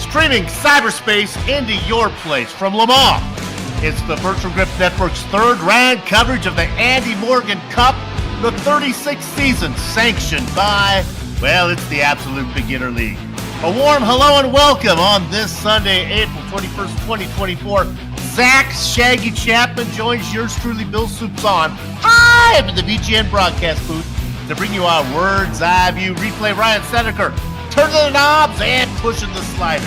streaming cyberspace into your place from Le Mans. It's the Virtual Grip Network's third-round coverage of the Andy Morgan Cup, the 36th season, sanctioned by, well, it's the Absolute Beginner League. A warm hello and welcome on this Sunday, April 21st, 2024. Zach Shaggy Chapman joins yours truly, Bill Soupson, live in the BGN broadcast booth to bring you our Words Eye View replay. Ryan Seneker turning the knobs and pushing the sliders.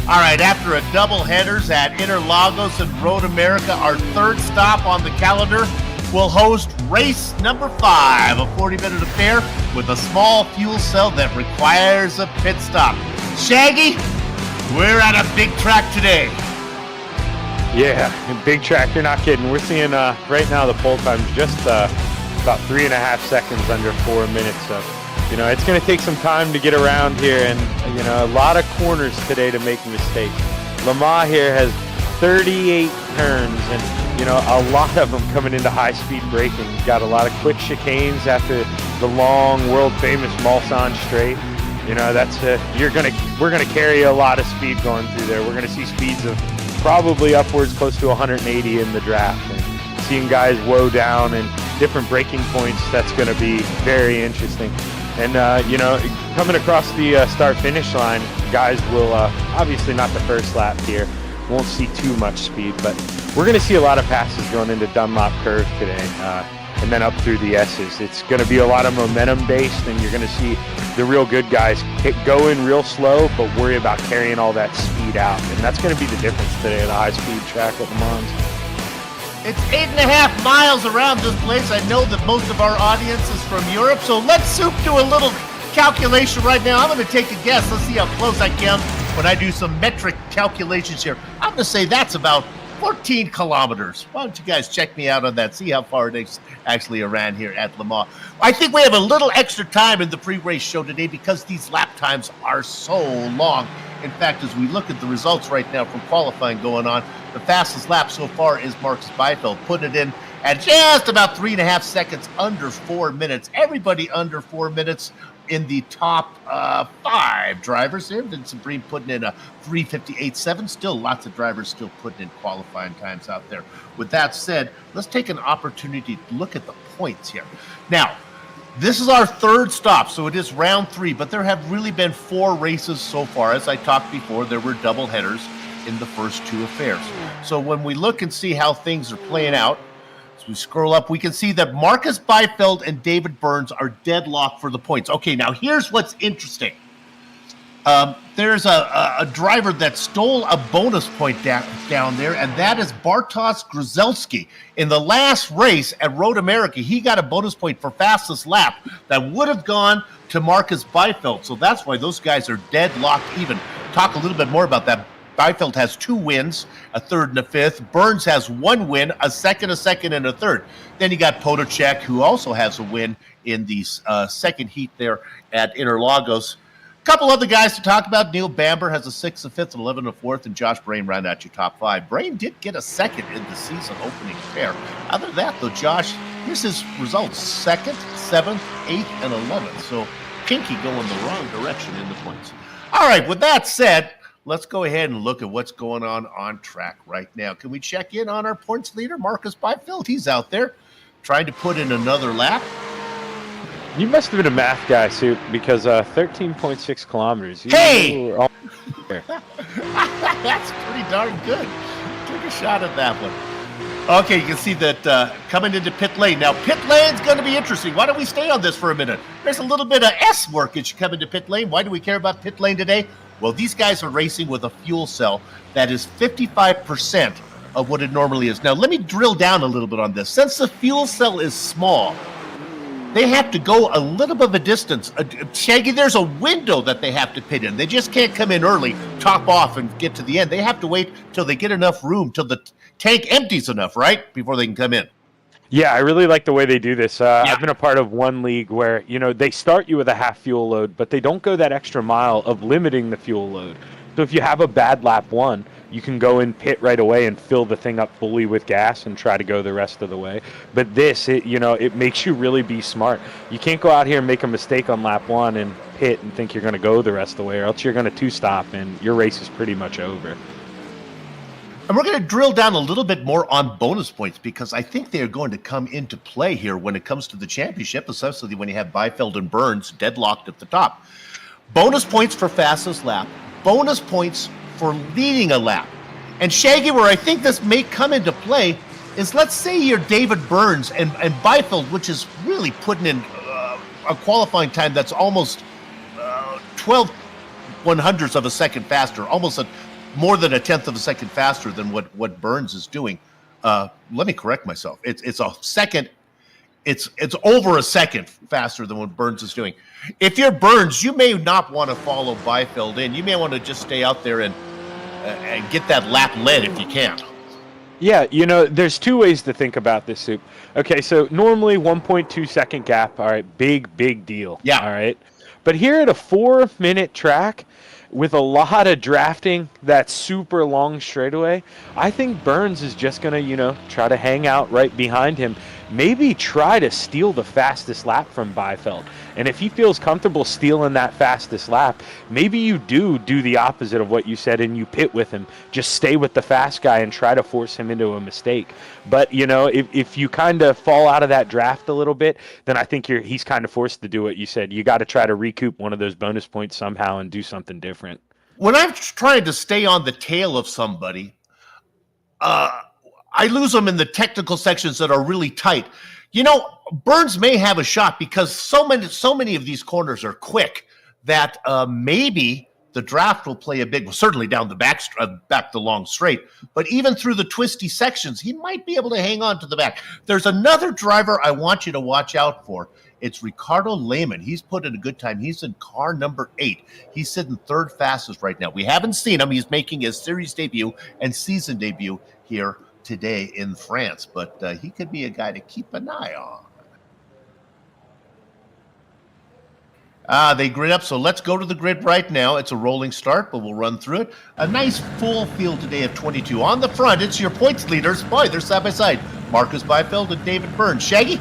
All right, after a double headers at Interlagos and Road America, our third stop on the calendar will host race number 5, a 40-minute affair with a small fuel cell that requires a pit stop. Shaggy, we're at a big track today. Yeah, big track, you're not kidding. We're seeing right now the pole time's just about 3.5 seconds under 4 minutes. So, it's going to take some time to get around here, and, a lot of corners today to make mistakes. Le Mans here has 38 turns, and, a lot of them coming into high-speed braking. Got a lot of quick chicanes after the long, world-famous Mulsanne straight. We're gonna carry a lot of speed going through there. We're gonna see speeds of probably upwards close to 180 in the draft, and seeing guys woe down and different braking points. That's going to be very interesting. And coming across the start-finish line, guys will obviously not the first lap here. Won't see too much speed, but we're going to see a lot of passes going into Dunlop Curve today, and then up through the S's. It's going to be a lot of momentum-based, and you're going to see the real good guys go in real slow, but worry about carrying all that speed out. And that's going to be the difference today at a high-speed track at Le Mans. It's 8.5 miles around this place. I know that most of our audience is from Europe, so let's Soup do a little calculation right now. I'm going to take a guess. Let's see how close I can when I do some metric calculations here. I'm going to say that's about 14 kilometers. Why don't you guys check me out on that, see how far it is actually around here at Le Mans. I think we have a little extra time in the pre-race show today because these lap times are so long. In fact, as we look at the results right now from qualifying going on, the fastest lap so far is Marcus Beifeld, putting it in at just about 3.5 seconds under 4 minutes. Everybody under 4 minutes in the top 5 drivers there. Then Supreme putting in a 3:58.7. Still lots of drivers still putting in qualifying times out there. With that said, let's take an opportunity to look at the points here. Now, this is our third stop, so it is round 3, but there have really been 4 races so far. As I talked before, there were double headers in the first 2 affairs. So when we look and see how things are playing out, as we scroll up, we can see that Marcus Beifeld and David Burns are deadlocked for the points. Okay, now here's what's interesting. There's a driver that stole a bonus point down there, and that is Bartosz Grzelski. In the last race at Road America, he got a bonus point for fastest lap that would have gone to Marcus Beifeld. So that's why those guys are deadlocked even. Talk a little bit more about that. Beifeld has 2 wins, a third and a fifth. Burns has 1 win, a second, and a third. Then you got Potocek, who also has a win in the second heat there at Interlagos. A couple other guys to talk about. Neil Bamber has a 6th, a 5th, 11, a 4th, and Josh Brain round out your top 5. Brain did get a 2nd in the season opening pair. Other than that, though, Josh, here's his results: 2nd, 7th, 8th, and 11th. So pinky going the wrong direction in the points. All right, with that said, let's go ahead and look at what's going on track right now. Can we check in on our points leader, Marcus Beifeld? He's out there trying to put in another lap. You must have been a math guy, Soup, because 13.6 kilometers. Hey! That's pretty darn good. Took a shot at that one. Okay, you can see that coming into pit lane. Now, pit lane's going to be interesting. Why don't we stay on this for a minute? There's a little bit of S work as you come into pit lane. Why do we care about pit lane today? Well, these guys are racing with a fuel cell that is 55% of what it normally is. Now, let me drill down a little bit on this. Since the fuel cell is small, they have to go a little bit of a distance. Shaggy, there's a window that they have to pit in. They just can't come in early, top off, and get to the end. They have to wait till they get enough room, till the tank empties enough, right, before they can come in. Yeah, I really like the way they do this. I've been a part of one league where, they start you with a half fuel load, but they don't go that extra mile of limiting the fuel load. So if you have a bad lap 1, you can go in pit right away and fill the thing up fully with gas and try to go the rest of the way. But this, it makes you really be smart. You can't go out here and make a mistake on lap 1 and pit and think you're going to go the rest of the way, or else you're going to two-stop and your race is pretty much over. And we're going to drill down a little bit more on bonus points, because I think they are going to come into play here when it comes to the championship, especially when you have Byfield and Burns deadlocked at the top. Bonus points for fastest lap, bonus points for leading a lap. And Shaggy, where I think this may come into play is, let's say you're David Burns and Byfield, which is really putting in a qualifying time that's almost 12 100ths of a second faster, almost more than a tenth of a second faster than what Burns is doing. Let me correct myself. It's a second. It's over a second faster than what Burns is doing. If you're Burns, you may not want to follow Byfield in. You may want to just stay out there and get that lap led if you can. Yeah, there's two ways to think about this, Soup. Okay, so normally 1.2 second gap, all right, big deal. Yeah. All right. But here at a 4-minute track with a lot of drafting, that super long straightaway, I think Burns is just going to, try to hang out right behind him. Maybe try to steal the fastest lap from Byfield. And if he feels comfortable stealing that fastest lap, maybe you do the opposite of what you said and you pit with him. Just stay with the fast guy and try to force him into a mistake. But, if you kind of fall out of that draft a little bit, then I think he's kind of forced to do what you said. You got to try to recoup one of those bonus points somehow and do something different. When I'm trying to stay on the tail of somebody, I lose them in the technical sections that are really tight. Burns may have a shot because so many of these corners are quick that maybe the draft will play a big, certainly down the back the long straight, but even through the twisty sections, he might be able to hang on to the back. There's another driver I want you to watch out for. It's Ricardo Lehman. He's put in a good time. He's in car number 8. He's sitting third fastest right now. We haven't seen him. He's making his series debut and season debut here today in France, but he could be a guy to keep an eye on. They grid up, so let's go to the grid right now. It's a rolling start, but we'll run through it. A nice full field today of 22. On the front, it's your points leaders. Boy, they're side by side. Marcus Byfield and David Burns. Shaggy?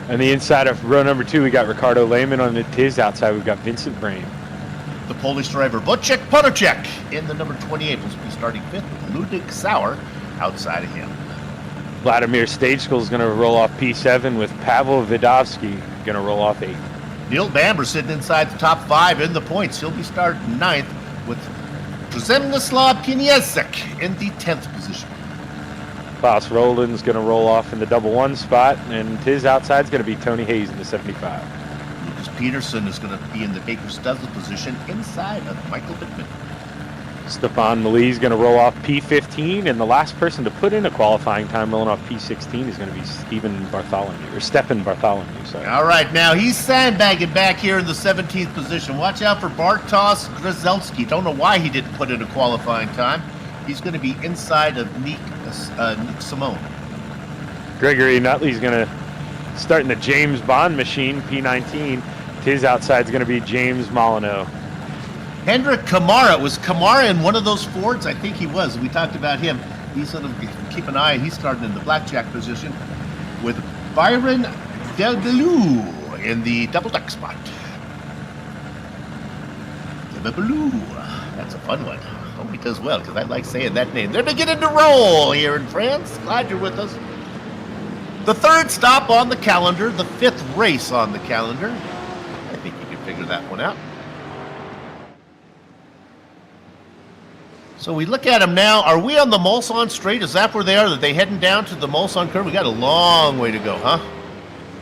On the inside of row number 2, we got Ricardo Lehman. On his outside, we've got Vincent Brame. The Polish driver, Wojciech Podolczak, in the number 28. Will be starting 5th with Ludwig Sauer outside of him. Vladimir Stagekuhl is going to roll off P7 with Pavel Vidovsky going to roll off 8. Neil Bamber sitting inside the top 5 in the points. He'll be starting 9th with Przemysław Pieniezek in the 10th position. Klaus Roland's going to roll off in the double 1 spot, and his outside is going to be Tony Hayes in the 75. Lucas Peterson is going to be in the Baker's dozen position inside of Michael Bittman. Stefan Malise is going to roll off P15, and the last person to put in a qualifying time rolling off P16 is going to be Stephen Bartholomew. Sorry. All right, now he's sandbagging back here in the 17th position. Watch out for Bartosz Grzelski. Don't know why he didn't put in a qualifying time. He's going to be inside of Nick Simone. Gregory Nutley's going to start in the James Bond machine, P19. His outside is going to be James Molyneux. Hendrik Kamara. Was Kamara in one of those Fords? I think he was. We talked about him. He's going to keep an eye. He's starting in the blackjack position with Byron Delbelou in the double duck spot. Delbelou. That's a fun one. Hope he does well, because I like saying that name. They're beginning to roll here in France. Glad you're with us. The 3rd stop on the calendar, the 5th race on the calendar. I think you can figure that one out. So we look at them now. Are we on the Mulsanne straight? Is that where they are? Are they heading down to the Mulsanne curve? We got a long way to go, huh?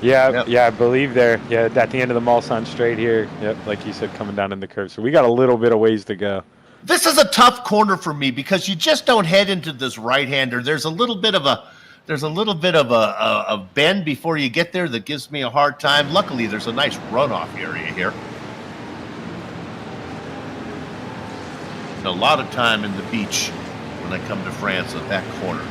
Yeah, I believe they're at the end of the Mulsanne straight here. Yep, like you said, coming down in the curve. So we got a little bit of ways to go. This is a tough corner for me because you just don't head into this right-hander. There's a little bit of a bend before you get there that gives me a hard time. Luckily, there's a nice runoff area here. A lot of time in the beach when I come to France at that corner.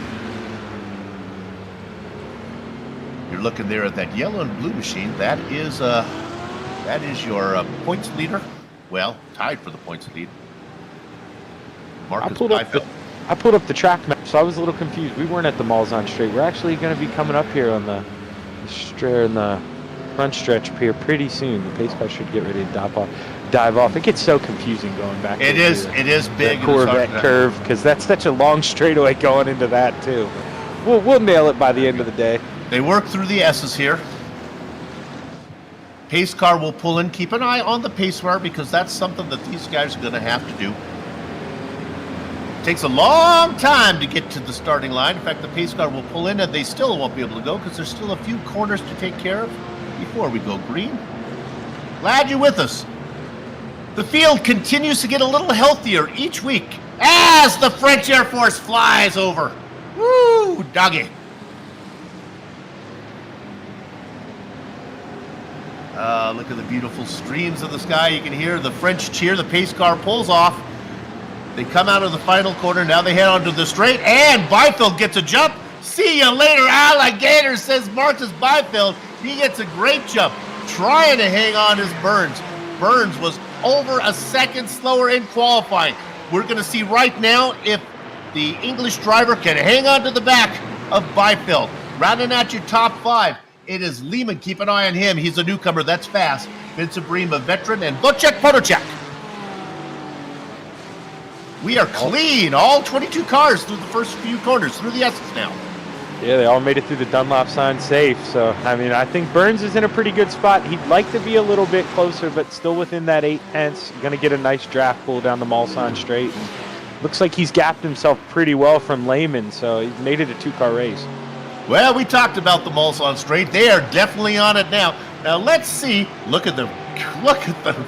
You're looking there at that yellow and blue machine. That is your points leader. Well, tied for the points lead. Marcus I pulled up the track map, so I was a little confused. We weren't at the Malzahn Straight. We're actually going to be coming up here on the front stretch here pretty soon. The pace car should get ready to dive off. It gets so confusing going back. It is big. The Corvette curve, because that's such a long straightaway going into that too. We'll nail it by the end of the day. They work through the S's here. Pace car will pull in. Keep an eye on the pace car because that's something that these guys are going to have to do. Takes a long time to get to the starting line. In fact, the pace car will pull in and they still won't be able to go because there's still a few corners to take care of before we go green. Glad you're with us. The field continues to get a little healthier each week as the French Air Force flies over. Woo, doggy. Look at the beautiful streams of the sky. You can hear the French cheer. The pace car pulls off. They come out of the final corner. Now they head onto the straight, and Byfield gets a jump. See you later, alligator, says Marcus Byfield. He gets a great jump, trying to hang on as Burns. Burns was over a second slower in qualifying. We're going to see right now if the English driver can hang on to the back of Byfield. Rounding out your top five, it is Lehman. Keep an eye on him. He's a newcomer. That's fast. Vincent Bream, a veteran, and Wojciech Podolczak. We are clean. All 22 cars through the first few corners, through the S's now. Yeah, they all made it through the Dunlop sign safe. So, I mean, I think Burns is in a pretty good spot. He'd like to be a little bit closer, but still within that 8/10. Going to get a nice draft pull down the Malzahn Straight. And looks like he's gapped himself pretty well from Lehman, so he's made it a two-car race. Well, we talked about the Malzahn Straight. They are definitely on it now. Now, let's see. Look at the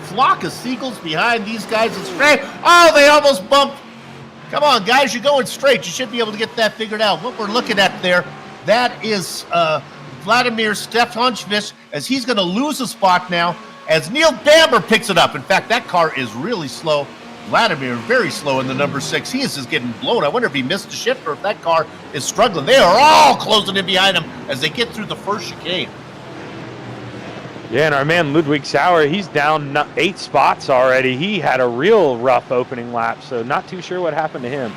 flock of seagulls behind these guys in straight. Oh, they almost bumped. Come on, guys, you're going straight. You should be able to get that figured out. What we're looking at there, that is Vladimir Stefanchevich, as he's going to lose a spot now, as Neil Bamber picks it up. In fact, that car is really slow. Vladimir, very slow in the number 6. He is just getting blown. I wonder if he missed the shift or if that car is struggling. They are all closing in behind him as they get through the first chicane. Yeah, and our man Ludwig Sauer, he's down 8 spots already. He had a real rough opening lap, so not too sure what happened to him.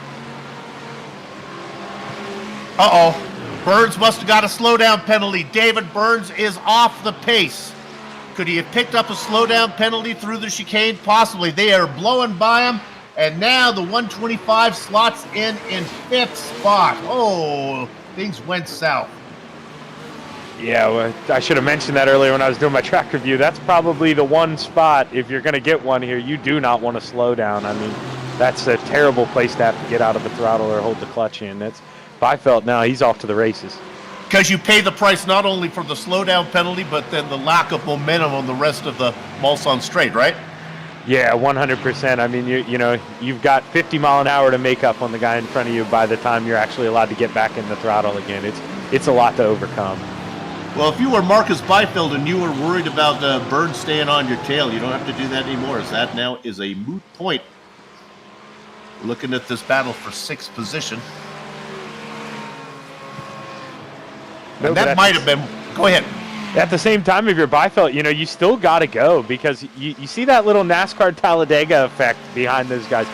Uh-oh. Burns must have got a slowdown penalty. David Burns is off the pace. Could he have picked up a slowdown penalty through the chicane? Possibly. They are blowing by him, and now the 125 slots in 5th spot. Oh, things went south. Yeah, well, I should have mentioned that earlier when I was doing my track review. That's probably the one spot, if you're going to get one here, you do not want to slow down. I mean, that's a terrible place to have to get out of the throttle or hold the clutch in. That's Byfield now, he's off to the races. Because you pay the price not only for the slowdown penalty, but then the lack of momentum on the rest of the Malzahn Straight, right? Yeah, 100%. I mean, you know, you've got 50 mile an hour to make up on the guy in front of you by the time you're actually allowed to get back in the throttle again. It's a lot to overcome. Well, if you were Marcus Byfield and you were worried about Burns staying on your tail, you don't have to do that anymore, as that now is a moot point. Looking at this battle for 6th position. No, and that might have been... Go ahead. At the same time, if you're Byfield, you know, you still got to go because you see that little NASCAR Talladega effect behind those guys.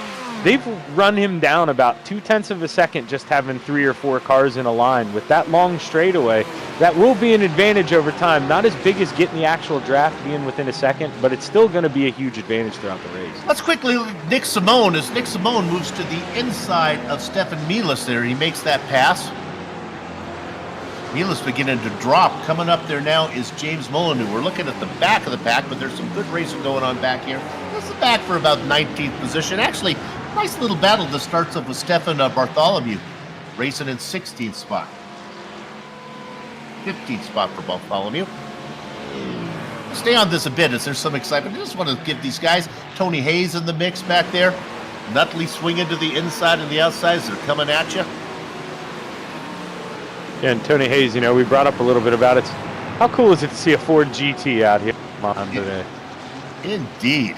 They've run him down about 0.2 of a second just having 3 or 4 cars in a line. With that long straightaway, that will be an advantage over time. Not as big as getting the actual draft being within a second, but it's still going to be a huge advantage throughout the race. Let's quickly look at Nick Simone as Nick Simone moves to the inside of Stefan Milas there. He makes that pass. Milas beginning to drop. Coming up there now is James Molyneux. We're looking at the back of the pack, but there's some good racing going on back here. This is back for about 19th position. Actually, nice little battle that starts up with Stefan Bartholomew racing in 16th spot. 15th spot for Bartholomew. Stay on this a bit as there's some excitement. I just want to give these guys, Tony Hayes in the mix back there. Nutley swinging to the inside and the outside as they're coming at you. Yeah, and Tony Hayes, you know, we brought up a little bit about it. How cool is it to see a Ford GT out here on today? Indeed.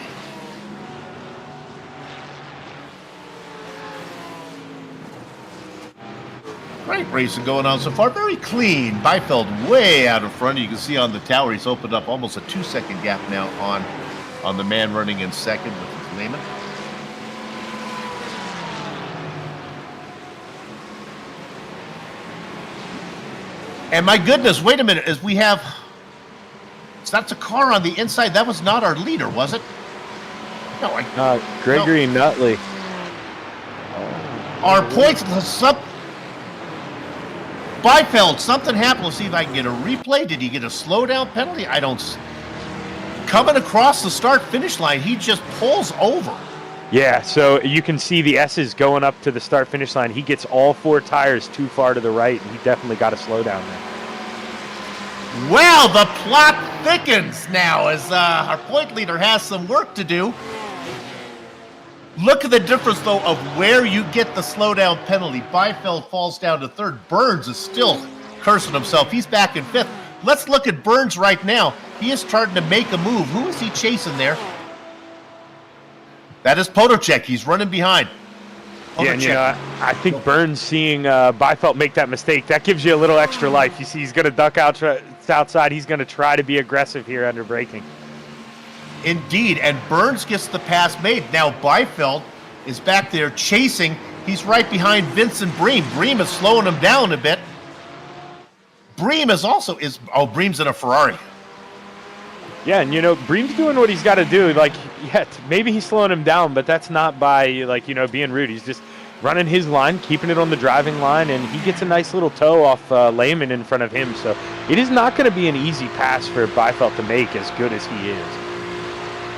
Great racing going on so far. Very clean. Byfield way out in front. You can see on the tower he's opened up almost a 2-second gap now on the man running in second with Lehman. And my goodness, wait a minute, as we have, so that's a car on the inside. That was not our leader, was it? No, Gregory Nutley. Our points, Byfeld, something happened. Let's see if I can get a replay. Did he get a slowdown penalty? I don't. Coming across the start-finish line, he just pulls over. Yeah, so you can see the S's going up to the start-finish line. He gets all 4 tires too far to the right, and he definitely got a slowdown there. Well, the plot thickens now as our point leader has some work to do. Look at the difference, though, of where you get the slowdown penalty. Byfeld falls down to 3rd. Burns is still cursing himself. He's back in 5th. Let's look at Burns right now. He is starting to make a move. Who is he chasing there? That is Potocek. He's running behind. Yeah, and I think Burns seeing Byfeld make that mistake, that gives you a little extra life. You see he's going to duck out outside. He's going to try to be aggressive here under braking. Indeed, and Burns gets the pass made. Now Byfeld is back there chasing. He's right behind Vincent Bream. Bream is slowing him down a bit. Bream Bream's in a Ferrari. Yeah, and Bream's doing what he's got to do. Like, yeah, maybe he's slowing him down, but that's not by being rude. He's just running his line, keeping it on the driving line, and he gets a nice little toe off Lehman in front of him. So it is not going to be an easy pass for Byfeld to make, as good as he is.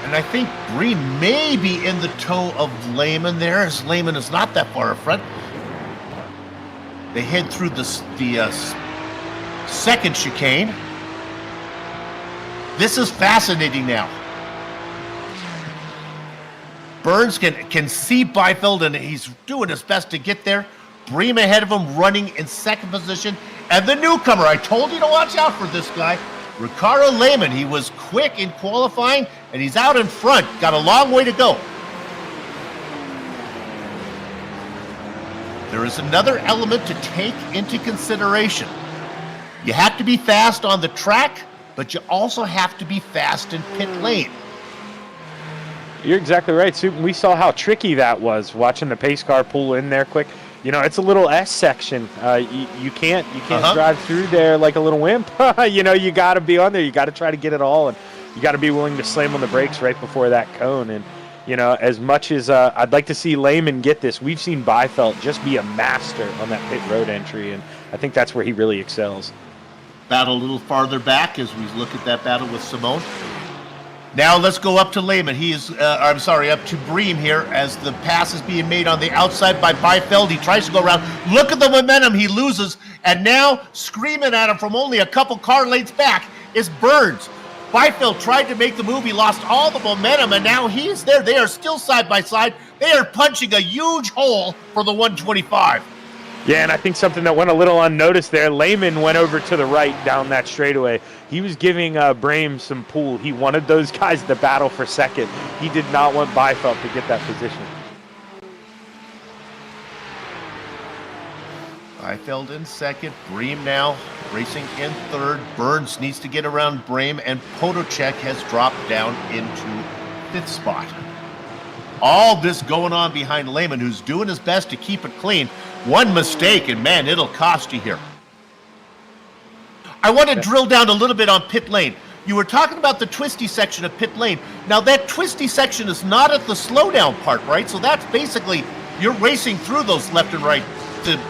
And I think Bream may be in the toe of Lehman there, as Lehman is not that far in front. They head through the second chicane. This is fascinating now. Burns can see Byfeld, and he's doing his best to get there. Bream ahead of him, running in 2nd position. And the newcomer, I told you to watch out for this guy, Ricardo Lehman. He was quick in qualifying, and he's out in front. Got a long way to go. There is another element to take into consideration. You have to be fast on the track, but you also have to be fast in pit lane. You're exactly right, Soup. We saw how tricky that was, watching the pace car pull in there quick. It's a little S section. You can't drive through there like a little wimp. You got to be on there. You got to try to get it all, and you got to be willing to slam on the brakes right before that cone. And as much as I'd like to see Lehman get this, we've seen Byfeld just be a master on that pit road entry, and I think that's where he really excels. Battle a little farther back as we look at that battle with Simone. Now let's go up to Lehman. Up to Bream here as the pass is being made on the outside by Byfeld. He tries to go around. Look at the momentum he loses. And now screaming at him from only a couple car lengths back is Burns. Byfeld tried to make the move. He lost all the momentum, and now he's there. They are still side by side. They are punching a huge hole for the 125. Yeah, and I think something that went a little unnoticed there, Lehman went over to the right down that straightaway. He was giving Bream some pull. He wanted those guys to battle for second. He did not want Byfeld to get that position. Byfeld in 2nd. Bream now racing in 3rd. Burns needs to get around Bream, and Potocek has dropped down into 5th spot. All this going on behind Lehman, who's doing his best to keep it clean. One mistake, and man, it'll cost you here. I want to drill down a little bit on pit lane. You were talking about the twisty section of pit lane. Now, that twisty section is not at the slowdown part, right? So that's basically, you're racing through those left and right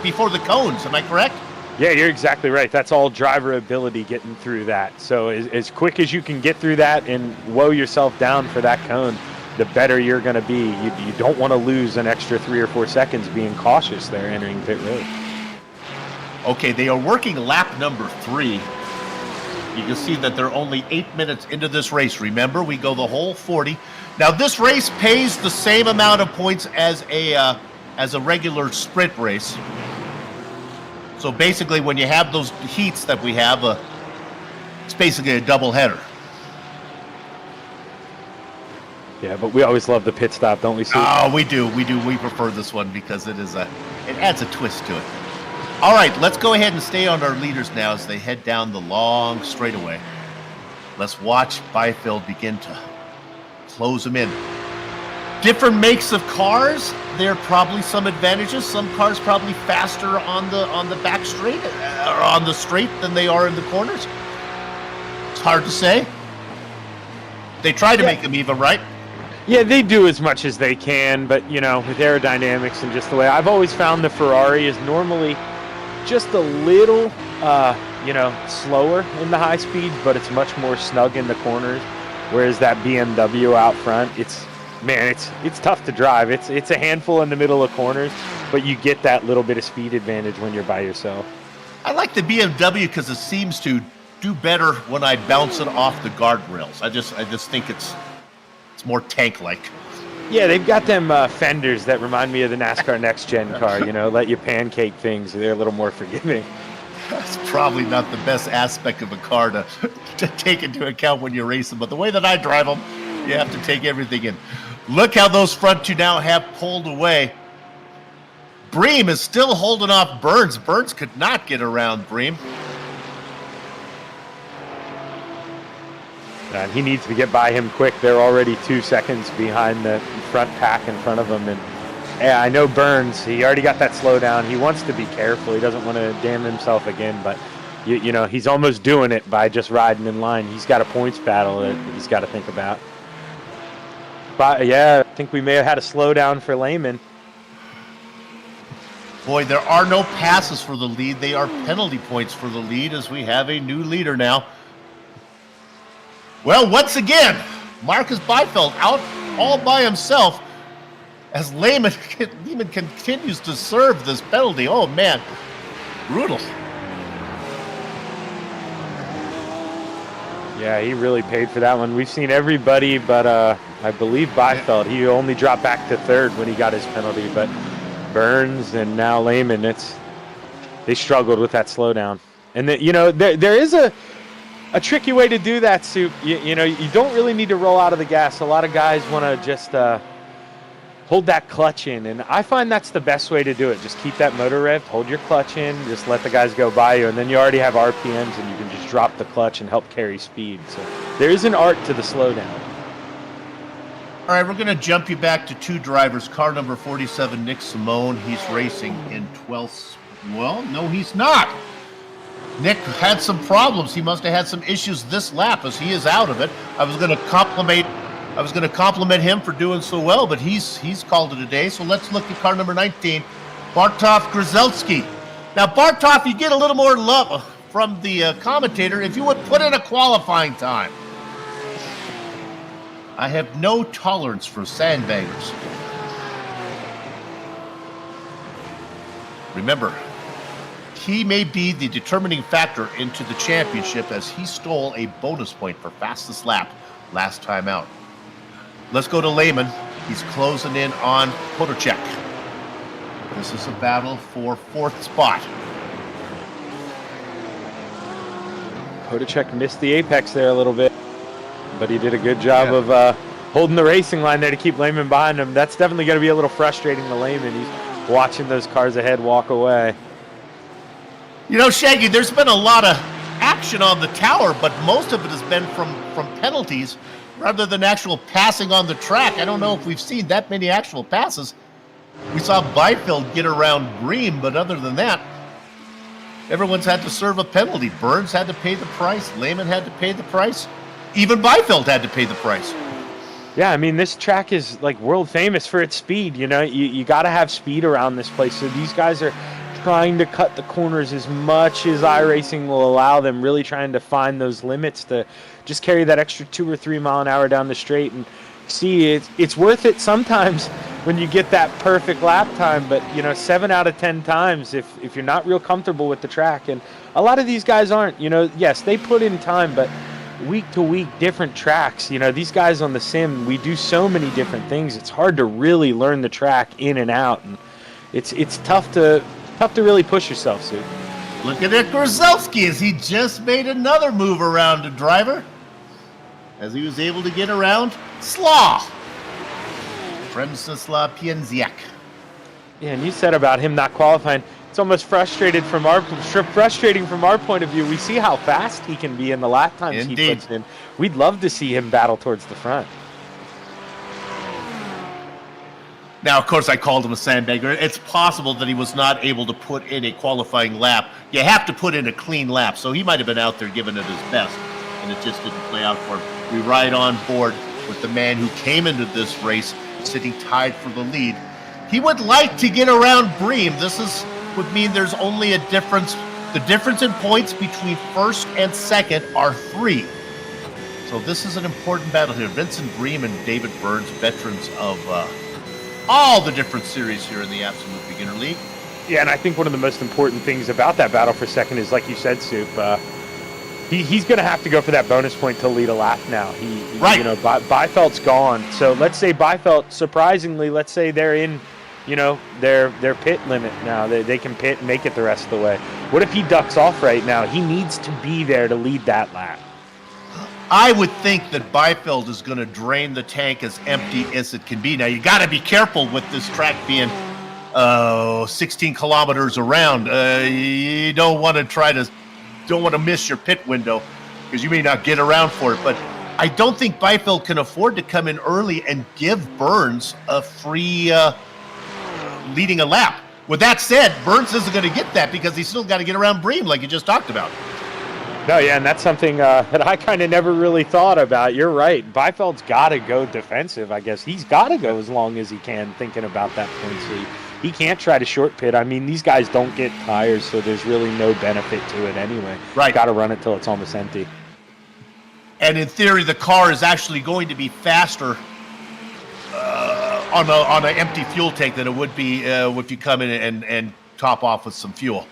before the cones. Am I correct? Yeah, you're exactly right. That's all driver ability getting through that. So as quick as you can get through that and woe yourself down for that cone, the better you're going to be. You don't want to lose an extra 3 or 4 seconds being cautious there entering pit road. Okay, they are working lap number 3. You can see that they're only 8 minutes into this race. Remember, we go the whole 40. Now, this race pays the same amount of points as a regular sprint race. So basically, when you have those heats that we have, it's basically a double header. Yeah, but we always love the pit stop, don't we, Steve? Oh, we do. We prefer this one because it adds a twist to it. All right, let's go ahead and stay on our leaders now as they head down the long straightaway. Let's watch Byfeld begin to close them in. Different makes of cars, there are probably some advantages. Some cars probably faster on the back straight or on the straight than they are in the corners. It's hard to say. They try to make them even, right? Yeah, they do as much as they can, but with aerodynamics and just the way I've always found the Ferrari is normally just a little slower in the high speeds, but it's much more snug in the corners, whereas that BMW out front, it's tough to drive. It's a handful in the middle of corners, but you get that little bit of speed advantage when you're by yourself. I like the BMW because it seems to do better when I bounce it off the guardrails. I just think it's more tank-like. Yeah, they've got them fenders that remind me of the NASCAR Next Gen car. Let you pancake things. They're a little more forgiving. That's probably not the best aspect of a car to take into account when you're racing, but the way that I drive them, you have to take everything in. Look how those front two now have pulled away. Bream is still holding off Burns. Burns could not get around Bream. He needs to get by him quick. They're already 2 seconds behind the front pack in front of him. And yeah, I know Burns, he already got that slowdown. He wants to be careful. He doesn't want to damn himself again, but he's almost doing it by just riding in line. He's got a points battle that he's got to think about. But yeah, I think we may have had a slowdown for Lehman. Boy, there are no passes for the lead. They are penalty points for the lead as we have a new leader now. Well, once again, Marcus Beifeld out all by himself as Lehman continues to serve this penalty. Oh, man, brutal. Yeah, he really paid for that one. We've seen everybody, but I believe Beifeld, he only dropped back to third when he got his penalty, but Burns and now Lehman, they struggled with that slowdown. And there is a tricky way to do that, Soup. You don't really need to roll out of the gas. A lot of guys want to just hold that clutch in, and I find that's the best way to do it. Just keep that motor revved, hold your clutch in, just let the guys go by you, and then you already have RPMs, and you can just drop the clutch and help carry speed. So there is an art to the slowdown. All right, we're going to jump you back to two drivers. Car number 47, Nick Simone. He's racing in 12th. Well, no, he's not. Nick had some problems. He must have had some issues this lap as he is out of it. I was going to compliment him for doing so well, but he's called it a day. So let's look at car number 19, Bartosz Grzelski. Now, Bartosz, you get a little more love from the commentator if you would put in a qualifying time. I have no tolerance for sandbaggers. Remember, he may be the determining factor into the championship as he stole a bonus point for fastest lap last time out. Let's go to Lehman. He's closing in on Potocek. This is a battle for fourth spot. Potocek missed the apex there a little bit, but he did a good job of holding the racing line there to keep Lehman behind him. That's definitely going to be a little frustrating to Lehman. He's watching those cars ahead walk away. Shaggy, there's been a lot of action on the tower, but most of it has been from penalties rather than actual passing on the track. I don't know if we've seen that many actual passes. We saw Beifeld get around Bream, but other than that, everyone's had to serve a penalty. Burns had to pay the price. Lehman had to pay the price. Even Beifeld had to pay the price. Yeah, I mean, this track is like world famous for its speed. You got to have speed around this place. So these guys are trying to cut the corners as much as iRacing will allow them, really trying to find those limits to just carry that extra 2 or 3 mile an hour down the straight. And see, it's worth it sometimes when you get that perfect lap time, but 7 out of 10 times if you're not real comfortable with the track, and a lot of these guys aren't. Yes, they put in time, but week to week different tracks. These guys on the sim, we do so many different things. It's hard to really learn the track in and out, and it's tough to really push yourself, Sue. Look at it, Grzelski, as he just made another move around the driver as he was able to get around Slaw. Przemysław Pięciak. Yeah, and you said about him not qualifying, it's almost frustrating from our point of view. We see how fast he can be in the lap times he puts in. We'd love to see him battle towards the front. Now, of course, I called him a sandbagger. It's possible that he was not able to put in a qualifying lap. You have to put in a clean lap, so he might have been out there giving it his best, and it just didn't play out for him. We ride on board with the man who came into this race sitting tied for the lead. He would like to get around Bream. Would mean there's only a difference. The difference in points between first and second are 3. So this is an important battle here. Vincent Bream and David Burns, veterans of all the different series here in the Absolute Beginner League. Yeah, and I think one of the most important things about that battle for second is, like you said, Soup, he's going to have to go for that bonus point to lead a lap now. Right. You know, Byfeld's gone. So let's say Byfeld, surprisingly, let's say they're in, you know, their pit limit now. They can pit and make it the rest of the way. What if he ducks off right now? He needs to be there to lead that lap. I would think that Byfeld is going to drain the tank as empty as it can be. Now, you got to be careful with this track being 16 kilometers around. You don't want to miss your pit window because you may not get around for it. But I don't think Byfeld can afford to come in early and give Burns a free leading a lap. With that said, Burns isn't going to get that because he's still got to get around Bream like you just talked about. No, yeah, and that's something that I kind of never really thought about. You're right. Byfeld's got to go defensive, I guess. He's got to go as long as he can, thinking about that point lead. He can't try to short pit. I mean, these guys don't get tires, so there's really no benefit to it anyway. Right. Got to run it till it's almost empty. And in theory, the car is actually going to be faster on an empty fuel tank than it would be if you come in and top off with some fuel.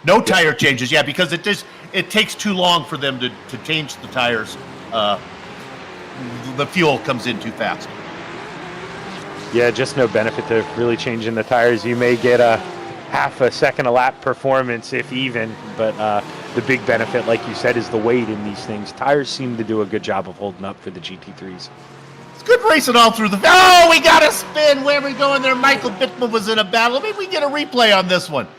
No tire changes, because it takes too long for them to change the tires. The fuel comes in too fast. Yeah, just no benefit to really changing the tires. You may get a half a second a lap performance, if even, but the big benefit, like you said, is the weight in these things. Tires seem to do a good job of holding up for the GT3s. It's good racing all through Oh, we got a spin. Where are we going there? Michael Bittman was in a battle. Maybe we get a replay on this one.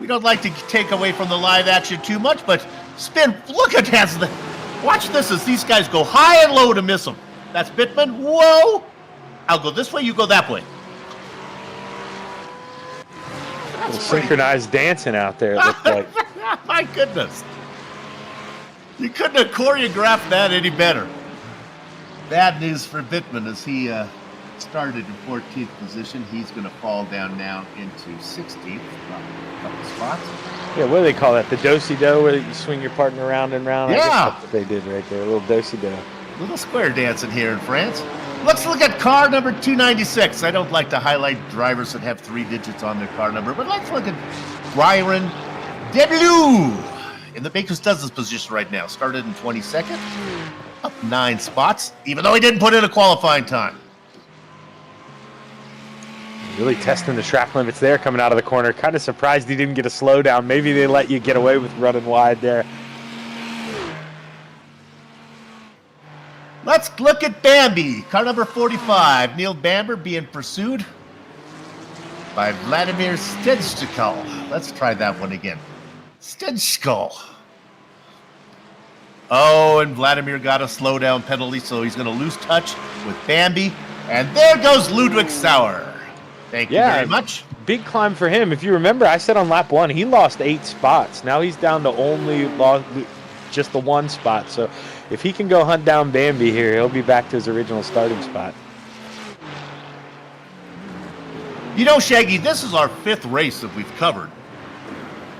We don't like to take away from the live action too much, but spin. Look at that. Watch this as these guys go high and low to miss them. That's Bittman. Whoa. I'll go this way. You go that way. Synchronized dancing out there, it looked like. My goodness. You couldn't have choreographed that any better. Bad news for Bittman as he started in 14th position. He's going to fall down now into 16th, a couple spots. Yeah, what do they call that? The do-si-do, where you swing your partner round and round? Yeah. I guess that's what they did right there, a little do-si-do. Little square dancing here in France. Let's look at car number 296. I don't like to highlight drivers that have 3 digits on their car number, but let's look at Byron Deblou in the Baker's Dozens position right now. Started in 22nd, up 9 spots, even though he didn't put in a qualifying time. Really testing the track limits there coming out of the corner. Kind of surprised he didn't get a slowdown. Maybe they let you get away with running wide there. Let's look at Bambi, car number 45. Neil Bamber being pursued by Vladimir Stejskal. Let's try that one again. Stejskal. Oh, and Vladimir got a slowdown penalty, so he's going to lose touch with Bambi. And there goes Ludwig Sauer. Thank you very much. Big climb for him. If you remember, I said on lap 1, he lost 8 spots. Now he's down to only just the 1 spot. So if he can go hunt down Bambi here, he'll be back to his original starting spot. You know, Shaggy, this is our 5th race that we've covered.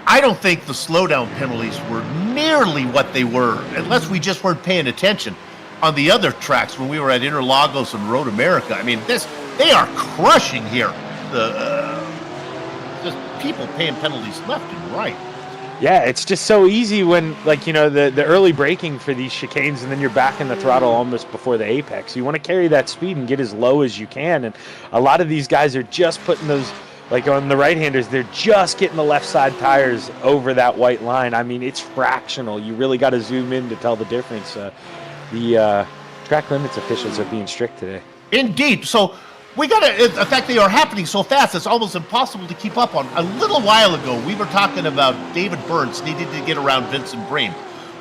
I don't think the slowdown penalties were nearly what they were, unless we just weren't paying attention on the other tracks when we were at Interlagos and Road America. I mean, they are crushing here. Just people paying penalties left and right. Yeah, it's just so easy when, like, you know, the early braking for these chicanes, and then you're back in the throttle almost before the apex. You want to carry that speed and get as low as you can, and a lot of these guys are just putting those, like on the right-handers, they're just getting the left side tires over that white line. I mean, it's fractional. You really got to zoom in to tell the difference. The track limits officials are being strict today. Indeed. So we got to, in fact, they are happening so fast, it's almost impossible to keep up on. A little while ago, we were talking about David Burns needing to get around Vincent Bream.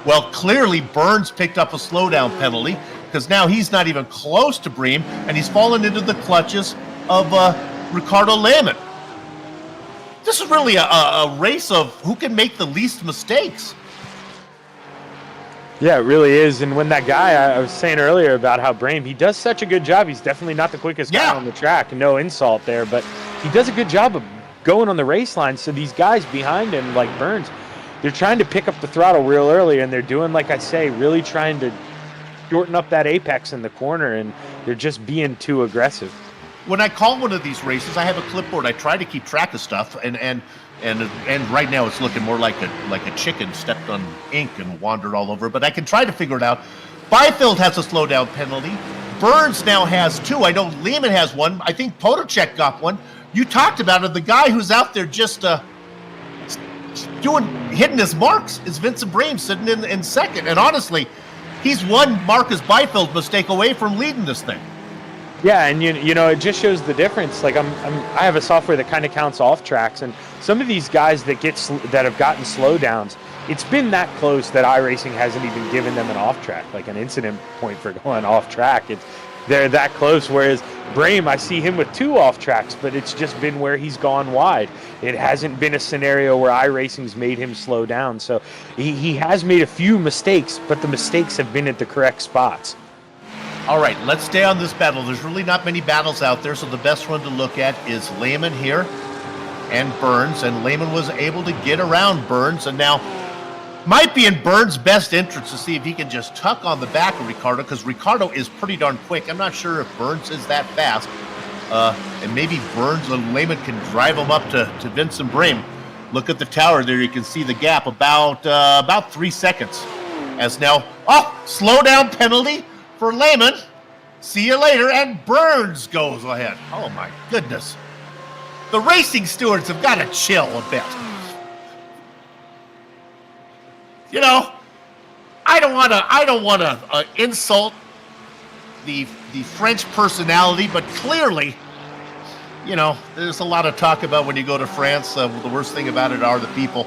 Well, clearly Burns picked up a slowdown penalty. because now he's not even close to Bream, and he's fallen into the clutches of Ricardo Lehmann. This is really a race of who can make the least mistakes. Yeah, it really is. And when that guy, I was saying earlier about how Brame, he does such a good job. He's definitely not the quickest guy on the track. No insult there, but he does a good job of going on the race line. So these guys behind him, like Burns, they're trying to pick up the throttle real early, and they're doing, like I say, really trying to shorten up that apex in the corner, and they're just being too aggressive. When I call one of these races, I have a clipboard. I try to keep track of stuff, and right now it's looking more like a chicken stepped on ink and wandered all over. But I can try to figure it out. Byfield has a slowdown penalty. Burns now has 2. I know Lehman has 1. I think Potocek got 1. You talked about it. The guy who's out there just hitting his marks is Vincent Brame, sitting in second. And honestly, he's one Marcus Byfield mistake away from leading this thing. Yeah, and you know, it just shows the difference. Like I have a software that kind of counts off tracks, and some of these guys that have gotten slowdowns, it's been that close that iRacing hasn't even given them an off track, like an incident point for going off track. They're that close. Whereas Brame, I see him with 2 off tracks, but it's just been where he's gone wide. It hasn't been a scenario where iRacing's made him slow down. So he has made a few mistakes, but the mistakes have been at the correct spots. All right, let's stay on this battle. There's really not many battles out there, so the best one to look at is Lehman here and Burns. And Lehman was able to get around Burns, and now might be in Burns' best interest to see if he can just tuck on the back of Ricardo, because Ricardo is pretty darn quick. I'm not sure if Burns is that fast. And maybe Burns and Lehman can drive him up to Vincent Brame. Look at the tower there. You can see the gap about 3 seconds. As now, slow down penalty for Lehman. See you later. And Burns goes ahead. Oh my goodness. The racing stewards have got to chill a bit. You know, I don't want to insult the French personality, but clearly, you know, there's a lot of talk about when you go to France, the worst thing about it are the people.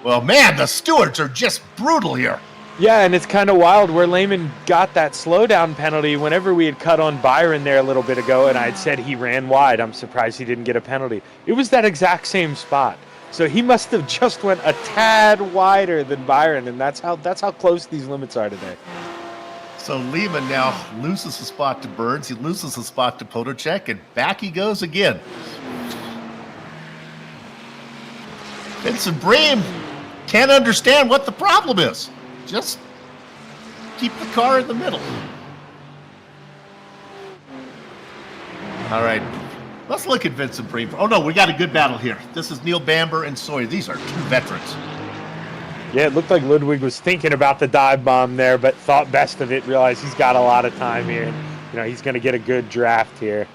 Well, man, the stewards are just brutal here. Yeah, and it's kind of wild where Lehman got that slowdown penalty whenever we had cut on Byron there a little bit ago, and I had said he ran wide. I'm surprised he didn't get a penalty. It was that exact same spot. So he must have just went a tad wider than Byron, and that's how close these limits are today. So Lehman now loses the spot to Burns. He loses the spot to Potocek, and back he goes again. Vincent Brame can't understand what the problem is. Just keep the car in the middle. All right. Let's look at Vincent Brame. Oh, no, we got a good battle here. This is Neil Bamber and Sawyer. These are 2 veterans. Yeah, it looked like Ludwig was thinking about the dive bomb there, but thought best of it, realized he's got a lot of time here. You know, he's going to get a good draft here.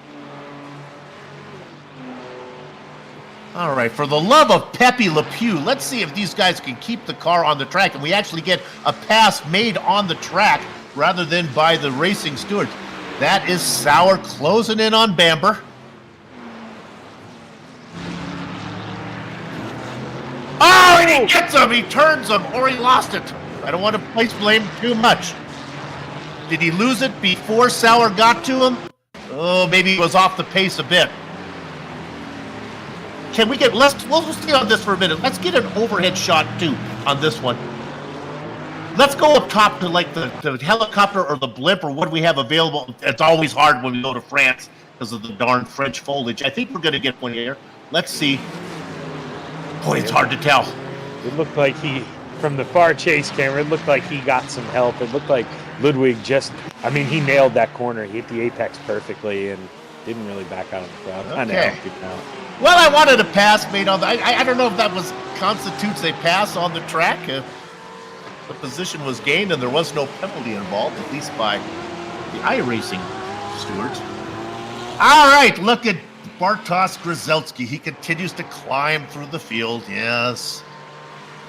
All right, for the love of Pepe Le Pew, let's see if these guys can keep the car on the track and we actually get a pass made on the track rather than by the racing stewards. That is Sauer closing in on Bamber. Oh, and he gets him. He turns him, or he lost it. I don't want to place blame too much. Did he lose it before Sauer got to him? Oh, maybe he was off the pace a bit. Can we get, we'll stay on this for a minute. Let's get an overhead shot, too, on this one. Let's go up top to, like, the helicopter or the blimp or what we have available. It's always hard when we go to France because of the darn French foliage. I think we're going to get one here. Let's see. Boy, it's hard to tell. It looked like from the far chase camera, it looked like he got some help. It looked like Ludwig he nailed that corner. He hit the apex perfectly and didn't really back out of the crowd. Okay. Kind of helped him out. Well, I wanted a pass made on the... I don't know if that constitutes a pass on the track. The position was gained and there was no penalty involved, at least by the iRacing stewards. All right, look at Bartosz Grzelski. He continues to climb through the field. Yes.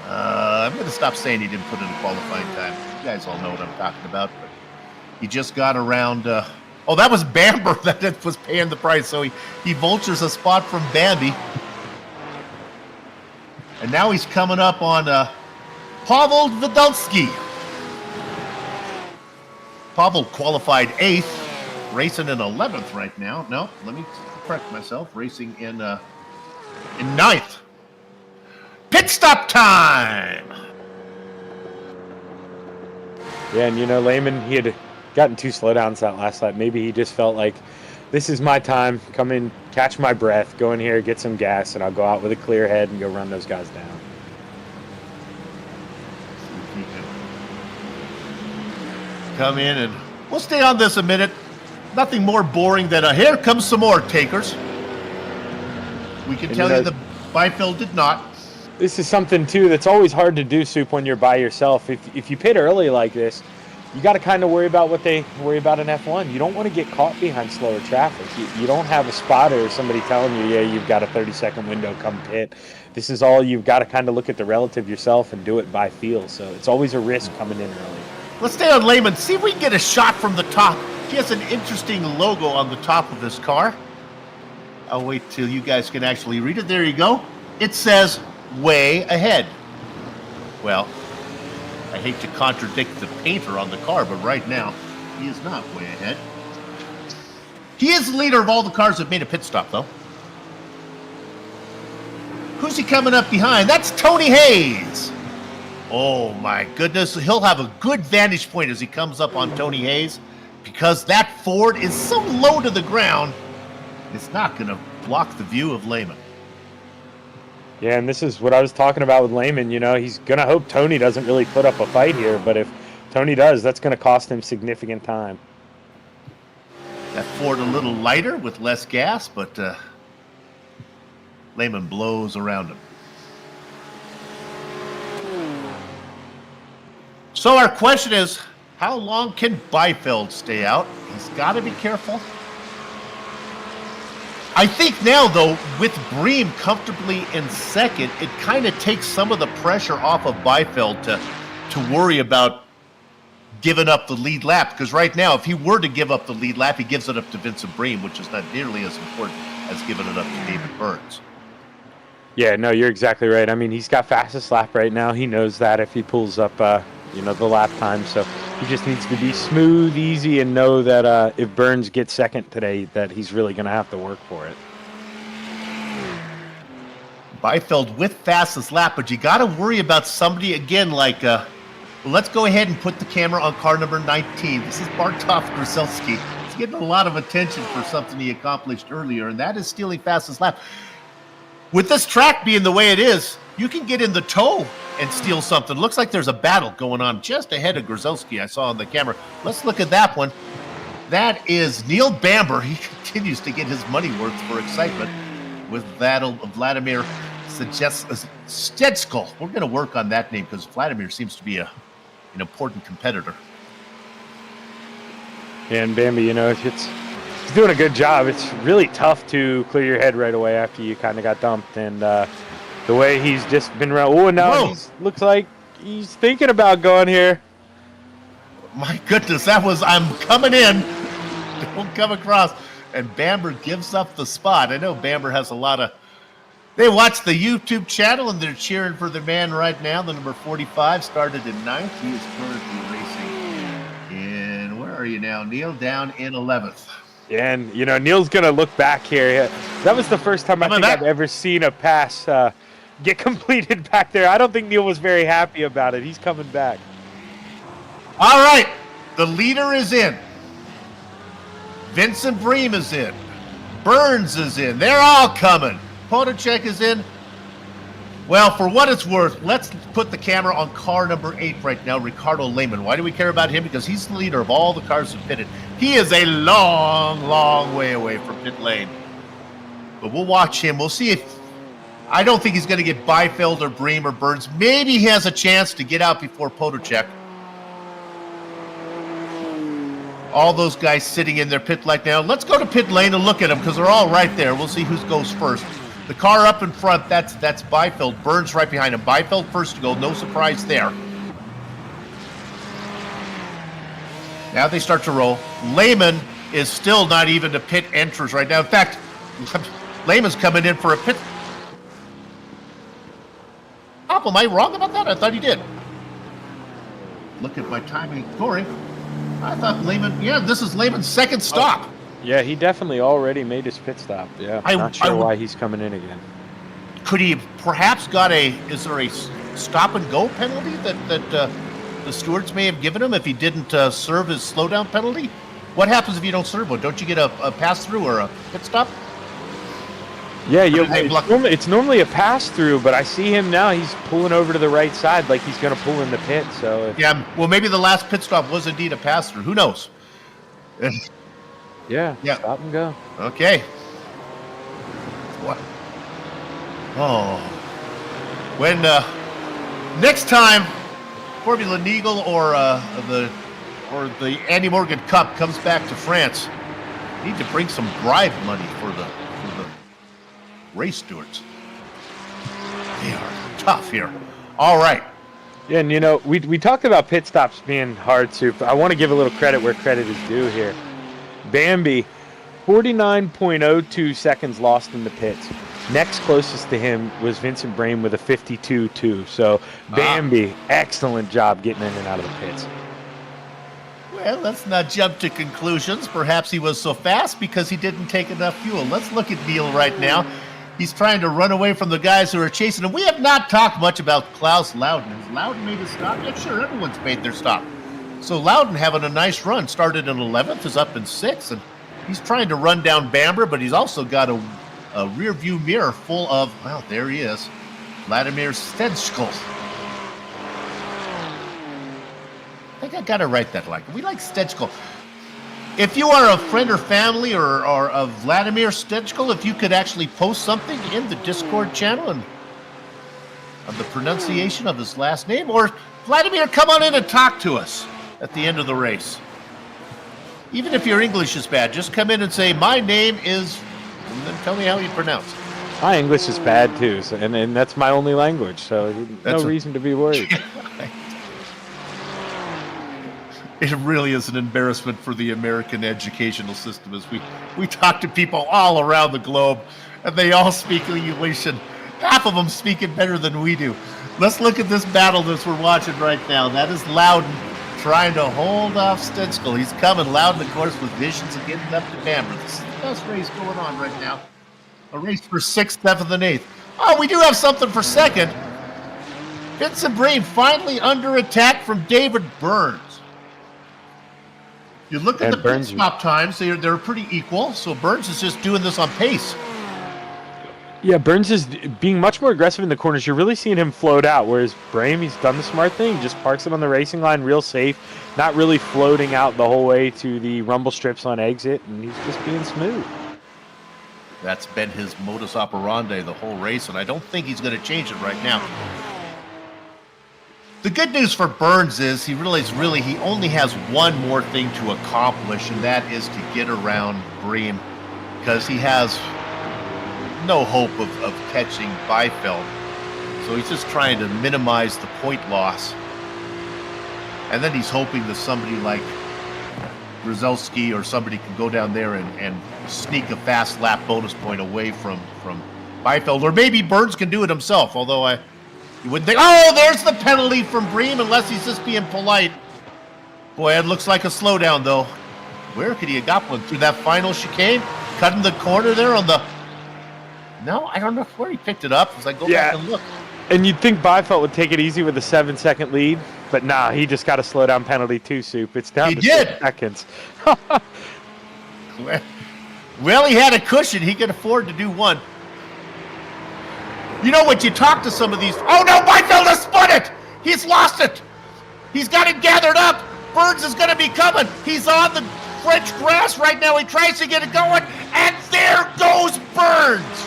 I'm going to stop saying he didn't put in a qualifying time. You guys all know what I'm talking about. But he just got around... that was Bamber that was paying the price. So he vultures a spot from Bambi. And now he's coming up on Pavel Vidalski. Pavel qualified 8th, racing in 11th right now. No, let me correct myself. Racing in 9th. Pit stop time! Yeah, and Lehman, he had gotten 2 slowdowns that last lap. Maybe he just felt like, this is my time. Come in, catch my breath, go in here, get some gas, and I'll go out with a clear head and go run those guys down. Come in and we'll stay on this a minute. Nothing more boring than here comes some more takers. We can tell you the Byfield did not. This is something, too, that's always hard to do, Soup, when you're by yourself. If you pit early like this, you got to kind of worry about what they worry about in F1. You don't want to get caught behind slower traffic. You don't have a spotter or somebody telling you, yeah, you've got a 30-second window, come pit. This is all you've got to kind of look at the relative yourself and do it by feel. So it's always a risk coming in early. Let's stay on Lehman. See if we can get a shot from the top. He has an interesting logo on the top of his car. I'll wait till you guys can actually read it. There you go. It says, way ahead. Well, I hate to contradict the painter on the car, but right now, he is not way ahead. He is the leader of all the cars that made a pit stop, though. Who's he coming up behind? That's Tony Hayes. Oh, my goodness. He'll have a good vantage point as he comes up on Tony Hayes because that Ford is so low to the ground, it's not going to block the view of Lehman. Yeah, and this is what I was talking about with Lehman. He's going to hope Tony doesn't really put up a fight here, but if Tony does, that's going to cost him significant time. That Ford a little lighter with less gas, but Lehman blows around him. So our question is, how long can Byfield stay out? He's got to be careful. I think now, though, with Bream comfortably in second, it kind of takes some of the pressure off of Byfield to worry about giving up the lead lap. Because right now, if he were to give up the lead lap, he gives it up to Vincent Bream, which is not nearly as important as giving it up to David Burns. Yeah, no, you're exactly right. I mean, he's got fastest lap right now. He knows that if he pulls up, the lap time. So he just needs to be smooth, easy, and know that if Burns gets second today, that he's really going to have to work for it. Byfield with fastest lap, but you got to worry about somebody again like, let's go ahead and put the camera on car number 19. This is Bartosz Grzelski. He's getting a lot of attention for something he accomplished earlier, and that is stealing fastest lap. With this track being the way it is, you can get in the tow and steal something. Looks like there's a battle going on just ahead of Grzelski I saw on the camera. Let's look at that one. That is Neil Bamber. He continues to get his money worth for excitement with that Vladimir Stejskal. We're going to work on that name because Vladimir seems to be an important competitor. And Bambi, he's doing a good job. It's really tough to clear your head right away after you kind of got dumped. And the way he's just been around. Oh, now he looks like he's thinking about going here. My goodness, that was, I'm coming in. Don't come across. And Bamber gives up the spot. I know Bamber has a lot of, they watch the YouTube channel and they're cheering for their man right now. The number 45 started in 9th. He is currently racing in, where are you now, Neil? Down in 11th. Yeah, and, Neil's going to look back here. That was the first time I think I've ever seen a pass get completed back there. I don't think Neil was very happy about it. He's coming back. All right. The leader is in. Vincent Bream is in. Burns is in. They're all coming. Potacek is in. Well, for what it's worth, let's put the camera on car number 8 right now, Ricardo Lehman. Why do we care about him? Because he's the leader of all the cars that pitted. He is a long, long way away from pit lane. But we'll watch him. We'll see if, I don't think he's going to get Byfield or Bream or Burns. Maybe he has a chance to get out before Potacek. All those guys sitting in their pit lane now. Let's go to pit lane and look at them because they're all right there. We'll see who goes first. The car up in front, that's Byfield. Burns right behind him. Byfield first to go. No surprise there. Now they start to roll. Lehman is still not even to pit entrance right now. In fact, Lehman's coming in for a pit. Am I wrong about that? I thought he did. Look at my timing, Corey. I thought Lehman, this is Lehman's second stop. Yeah, he definitely already made his pit stop. Yeah, not sure why he's coming in again. Could he perhaps is there a stop and go penalty that the stewards may have given him if he didn't serve his slowdown penalty? What happens if you don't serve one? Don't you get a pass through or a pit stop? Yeah, it's normally a pass through, but I see him now. He's pulling over to the right side like he's going to pull in the pit. So well, maybe the last pit stop was indeed a pass through. Who knows? Yeah, stop and go. Okay. What? Oh. When next time Formula Eagle or the Andy Morgan Cup comes back to France, you need to bring some bribe money for the race stewards. They are tough here. All right. Yeah, and we talked about pit stops being hard to. I want to give a little credit where credit is due here. Bambi, 49.02 seconds lost in the pits. Next closest to him was Vincent Brame with a 52.2. So Bambi, excellent job getting in and out of the pits. Well, let's not jump to conclusions. Perhaps he was so fast because he didn't take enough fuel. Let's look at Neil right now. He's trying to run away from the guys who are chasing him. We have not talked much about Klaus Loudon. Has Loudon made a stop? Yeah, sure, everyone's made their stop. So Loudon having a nice run. Started in 11th, is up in 6th, and he's trying to run down Bamber, but he's also got a rear view mirror full of, well, there he is, Vladimir Stedschkel. I think I got to write that like. We like Stedschkel. If you are a friend or family or of Vladimir Stedschkel, if you could actually post something in the Discord channel and of the pronunciation of his last name, or Vladimir, come on in and talk to us at the end of the race. Even if your English is bad, just come in and say, my name is, and then tell me how you pronounce it. My English is bad too, so, and that's my only language, so no reason to be worried. It really is an embarrassment for the American educational system as we talk to people all around the globe, and they all speak English, and half of them speak it better than we do. Let's look at this battle that we're watching right now. That is Loudon trying to hold off Stedschkel. He's coming. Loudon, of course, with visions of getting up to Bamber. This is the best race going on right now. A race for 6th, 7th, and 8th. Oh, we do have something for 2nd. Vincent Brame finally under attack from David Burns. You look at the pit stop times, they're pretty equal, so Burns is just doing this on pace. Yeah, Burns is being much more aggressive in the corners. You're really seeing him float out, whereas Brame, he's done the smart thing. He just parks it on the racing line real safe, not really floating out the whole way to the rumble strips on exit, and he's just being smooth. That's been his modus operandi the whole race, and I don't think he's going to change it right now. The good news for Burns is he only has one more thing to accomplish, and that is to get around Brame, because he has no hope of catching Beifeld. So he's just trying to minimize the point loss. And then he's hoping that somebody like Brzezinski or somebody can go down there and sneak a fast lap bonus point away from Beifeld. Or maybe Burns can do it himself, although you wouldn't think, oh, there's the penalty from Brame, unless he's just being polite. Boy, it looks like a slowdown, though. Where could he have got one? Through that final chicane? Cutting the corner there on the... No, I don't know where he picked it up as I go back and look. And you'd think Beifeld would take it easy with a 7-second lead, but nah, he just got a slowdown penalty too, Soup. It's down to 6 seconds. Well, he had a cushion. He could afford to do one. You know what, you talk to some of these... Oh, no, Beifeld has spun it! He's lost it! He's got it gathered up! Burns is going to be coming! He's on the French grass right now. He tries to get it going, and there goes Burns!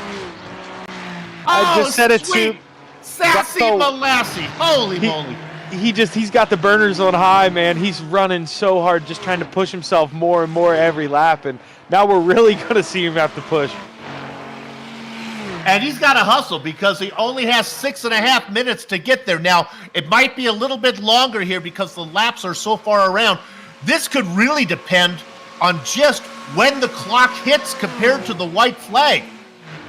I just said it, sweet, sassy Malassi. Holy moly. He's got the burners on high, man. He's running so hard, just trying to push himself more and more every lap, and now we're really going to see him have to push. And he's got to hustle because he only has 6.5 minutes to get there. Now, it might be a little bit longer here because the laps are so far around. This could really depend on just when the clock hits compared to the white flag.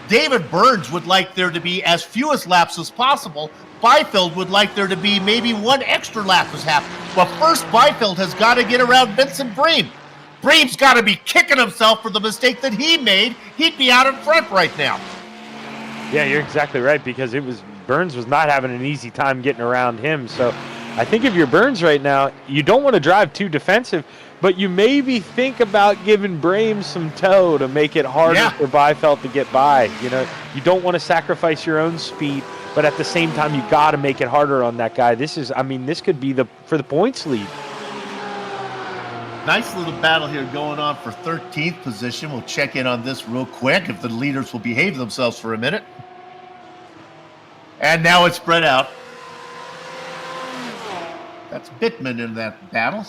David Burns would like there to be as fewest laps as possible, Byfield would like there to be maybe one extra lap has happened. But first, Byfield has got to get around Vincent Bream. Bream's got to be kicking himself for the mistake that he made. He'd be out in front right now. Yeah, you're exactly right, because Burns was not having an easy time getting around him. So I think if you're Burns right now, you don't want to drive too defensive, but you maybe think about giving Bream some toe to make it harder for Byfield to get by. You know, you don't want to sacrifice your own speed, but at the same time, you got to make it harder on that guy. This could be for the points lead. Nice little battle here going on for 13th position. We'll check in on this real quick if the leaders will behave themselves for a minute. And now it's spread out. That's Bittman in that battle.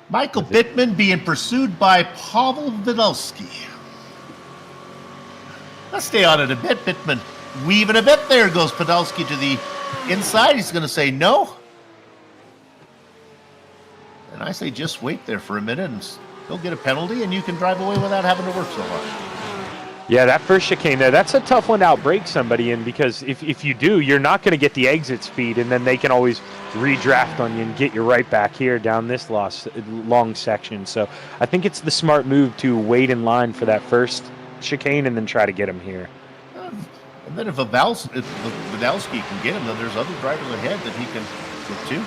Michael Bittman being pursued by Pavel Vidalski. Let's stay on it a bit. Bittman weaving a bit. There goes Podolski to the inside. He's going to say no. And I say just wait there for a minute and he'll get a penalty and you can drive away without having to work so hard. Yeah, that first chicane there, that's a tough one to outbrake somebody in, because if you do, you're not going to get the exit speed, and then they can always redraft on you and get you right back here down this long section. So I think it's the smart move to wait in line for that first chicane and then try to get him here. And then if Vidalski can get him, then there's other drivers ahead that he can get to.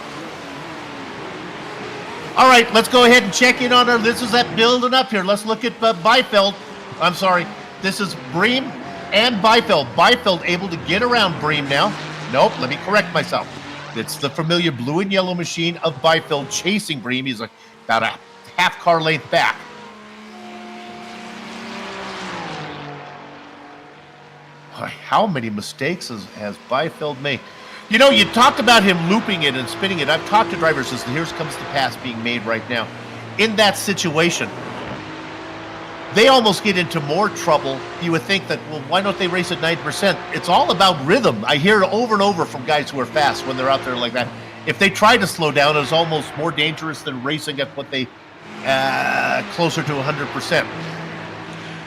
All right, let's go ahead and check in on this is that building up here. Let's look at Byfield. I'm sorry. This is Bream and Byfield. Byfield able to get around Bream now. Nope, let me correct myself. It's the familiar blue and yellow machine of Byfield chasing Bream. He's about a half car length back. How many mistakes has Byfield made? You know, you talked about him looping it and spinning it. I've talked to drivers and here comes the pass being made right now. In that situation, they almost get into more trouble. You would think that, well, why don't they race at 90%? It's all about rhythm. I hear it over and over from guys who are fast when they're out there like that. If they try to slow down, it's almost more dangerous than racing at what they closer to 100%.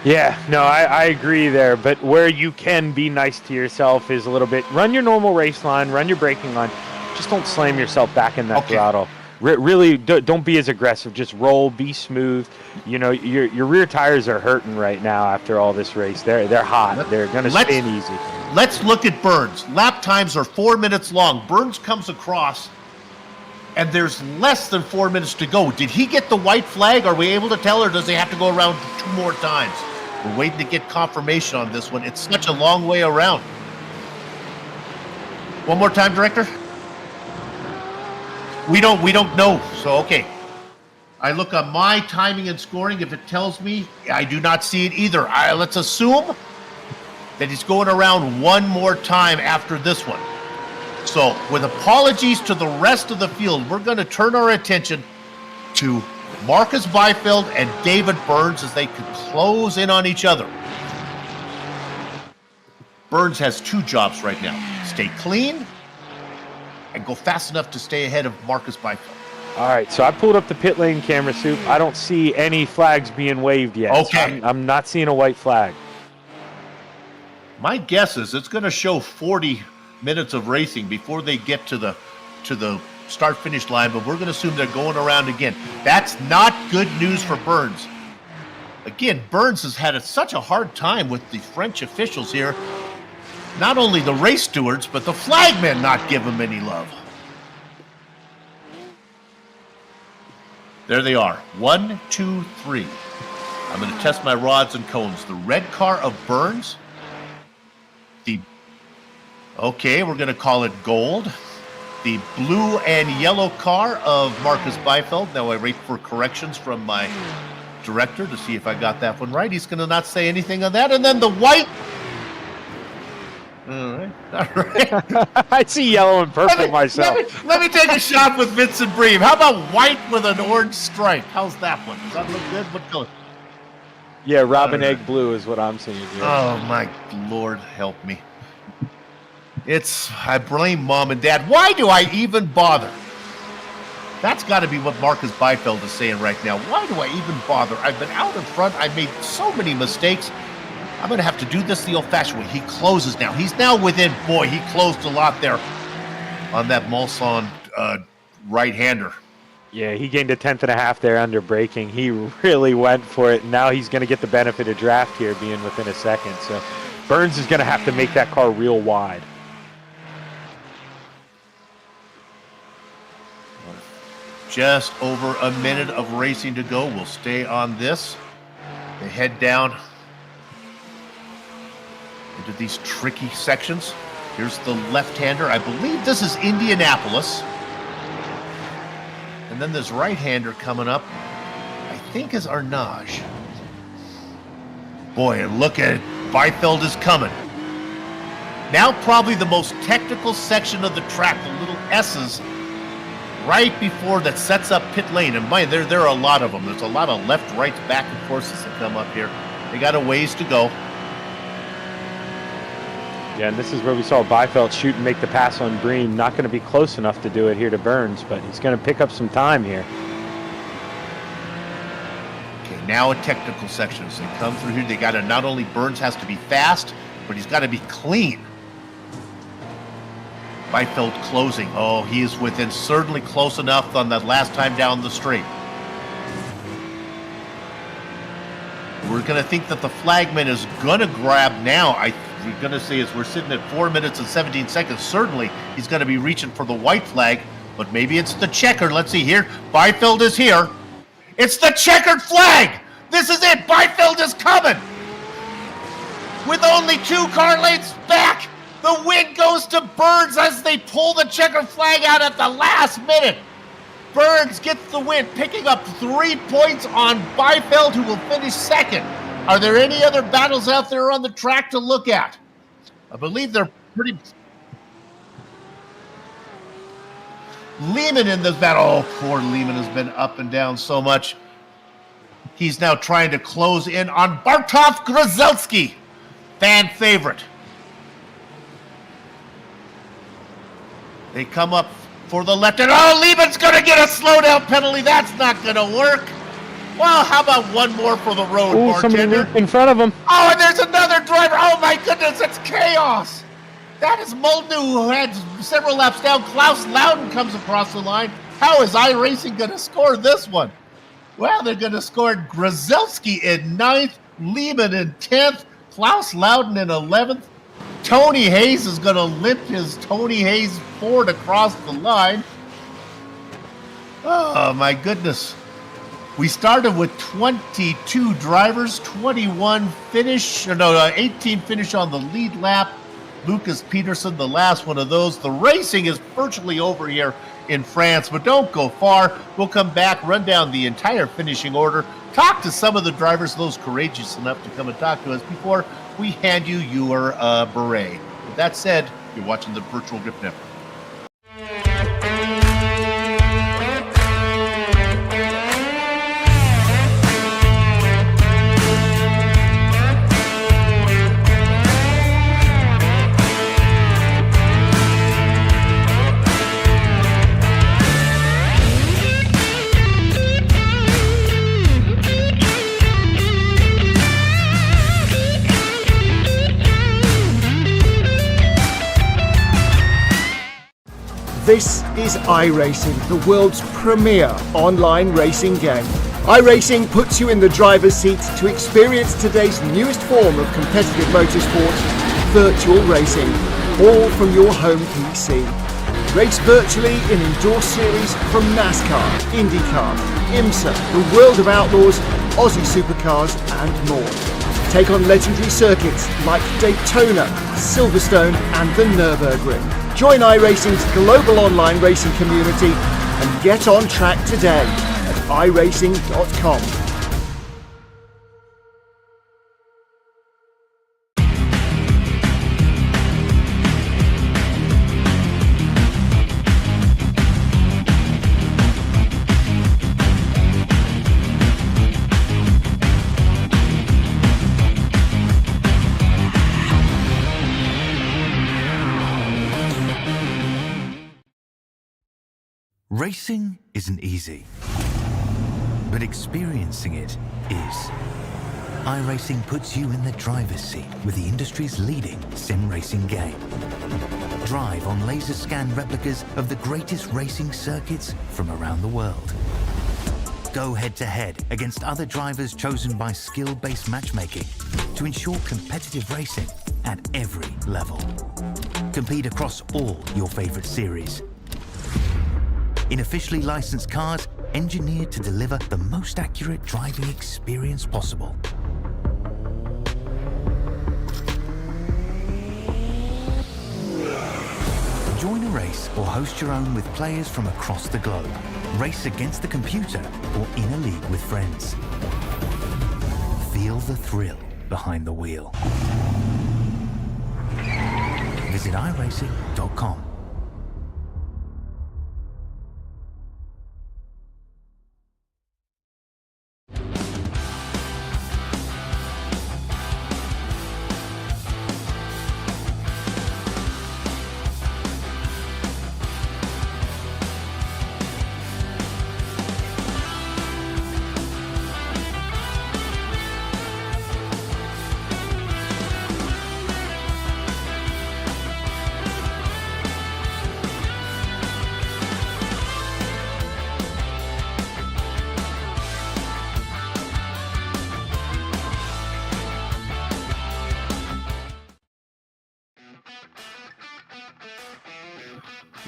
Yeah, no, I agree there. But where you can be nice to yourself is a little bit, run your normal race line, run your braking line. Just don't slam yourself back in that throttle. Really, don't be as aggressive. Just roll, be smooth. You know, your rear tires are hurting right now after all this race. They're hot. They're going to spin easy. Let's look at Burns. Lap times are 4 minutes long. Burns comes across, and there's less than 4 minutes to go. Did he get the white flag? Are we able to tell, or does he have to go around 2 more times? We're waiting to get confirmation on this one. It's such a long way around. One more time, Director. We don't know, so okay. I look on my timing and scoring. If it tells me, I do not see it either. Let's assume that he's going around one more time after this one. So, with apologies to the rest of the field, we're going to turn our attention to Marcus Byfield and David Burns as they could close in on each other. Burns has 2 jobs right now. Stay clean and go fast enough to stay ahead of Marcus Byfield. All right, so I pulled up the pit lane camera, Soup. I don't see any flags being waved yet. Okay. So I'm not seeing a white flag. My guess is it's going to show 40 minutes of racing before they get to the start-finish line, but we're going to assume they're going around again. That's not good news for Burns. Again, Burns has had such a hard time with the French officials here. Not only the race stewards, but the flagmen not give him any love. There they are. 1, 2, 3. I'm going to test my rods and cones. The red car of Burns. Okay, we're going to call it gold. The blue and yellow car of Marcus Byfield. Now I wait for corrections from my director to see if I got that one right. He's going to not say anything on that. And then the white. All right. I see yellow and purple myself. Let me take a shot with Vincent Bream. How about white with an orange stripe? How's that one? Does that look good? What color? Yeah, robin egg blue is what I'm seeing here. Oh, my Lord, help me. I blame Mom and Dad. Why do I even bother? That's got to be what Marcus Byfield is saying right now. Why do I even bother? I've been out in front. I've made so many mistakes. I'm going to have to do this the old-fashioned way. He closes now. He's now within, boy, he closed a lot there on that Mulsanne right-hander. Yeah, he gained a 10.5 there under braking. He really went for it. Now he's going to get the benefit of draft here, being within a second. So Burns is going to have to make that car real wide. Just over a minute of racing to go. We'll stay on this. They head down into these tricky sections. Here's the left-hander. I believe this is Indianapolis. And then this right-hander coming up, I think is Arnage. Boy, and look at it. Beifeld is coming. Now probably the most technical section of the track, the little S's right before that sets up pit lane. And mind, there are a lot of them. There's a lot of left, rights, back and forths that come up here. They got a ways to go. Yeah, and this is where we saw Beifeld shoot and make the pass on Breen. Not going to be close enough to do it here to Burns, but he's going to pick up some time here. Okay, now a technical section. As they come through here, they got to, not only Burns has to be fast, but he's got to be clean. Beifeld closing. Oh, he is within, certainly close enough on that last time down the straight. We're going to think that the flagman is going to grab now. We're going to say as we're sitting at 4 minutes and 17 seconds, certainly he's going to be reaching for the white flag, but maybe it's the checker. Let's see here. Beifeld is here. It's the checkered flag. This is it. Beifeld is coming. With only 2 car lengths back, the win goes to Burns as they pull the checkered flag out at the last minute. Burns gets the win, picking up 3 points on Beifeld, who will finish second. Are there any other battles out there on the track to look at? I believe they're pretty... Lehman in this battle. Oh, poor Lehman has been up and down so much. He's now trying to close in on Bartosz Grzelski, fan favorite. They come up for the left, and oh, Lehman's going to get a slowdown penalty. That's not going to work. Well, how about one more for the road, bartender? In front of him. Oh, and there's another driver. Oh, my goodness, it's chaos. That is Mulder, who had several laps down. Klaus Loudon comes across the line. How is iRacing going to score this one? Well, they're going to score Grzelski in 9th, Lehman in 10th, Klaus Loudon in 11th. Tony Hayes is going to limp his Tony Hayes Ford across the line. Oh, my goodness. We started with 22 drivers, 18 finish on the lead lap. Lucas Peterson, the last one of those. The racing is virtually over here in France, but don't go far. We'll come back, run down the entire finishing order, talk to some of the drivers, those courageous enough to come and talk to us before we hand you your beret. With that said, you're watching the Virtual Grip Network. This is iRacing, the world's premier online racing game. iRacing puts you in the driver's seat to experience today's newest form of competitive motorsport, virtual racing, all from your home PC. Race virtually in endorsed series from NASCAR, IndyCar, IMSA, the World of Outlaws, Aussie Supercars and more. Take on legendary circuits like Daytona, Silverstone and the Nürburgring. Join iRacing's global online racing community and get on track today at iRacing.com. Racing isn't easy, but experiencing it is. iRacing puts you in the driver's seat with the industry's leading sim racing game. Drive on laser scan replicas of the greatest racing circuits from around the world. Go head-to-head against other drivers chosen by skill-based matchmaking to ensure competitive racing at every level. Compete across all your favorite series. In officially licensed cars, engineered to deliver the most accurate driving experience possible. Join a race or host your own with players from across the globe. Race against the computer or in a league with friends. Feel the thrill behind the wheel. Visit iRacing.com.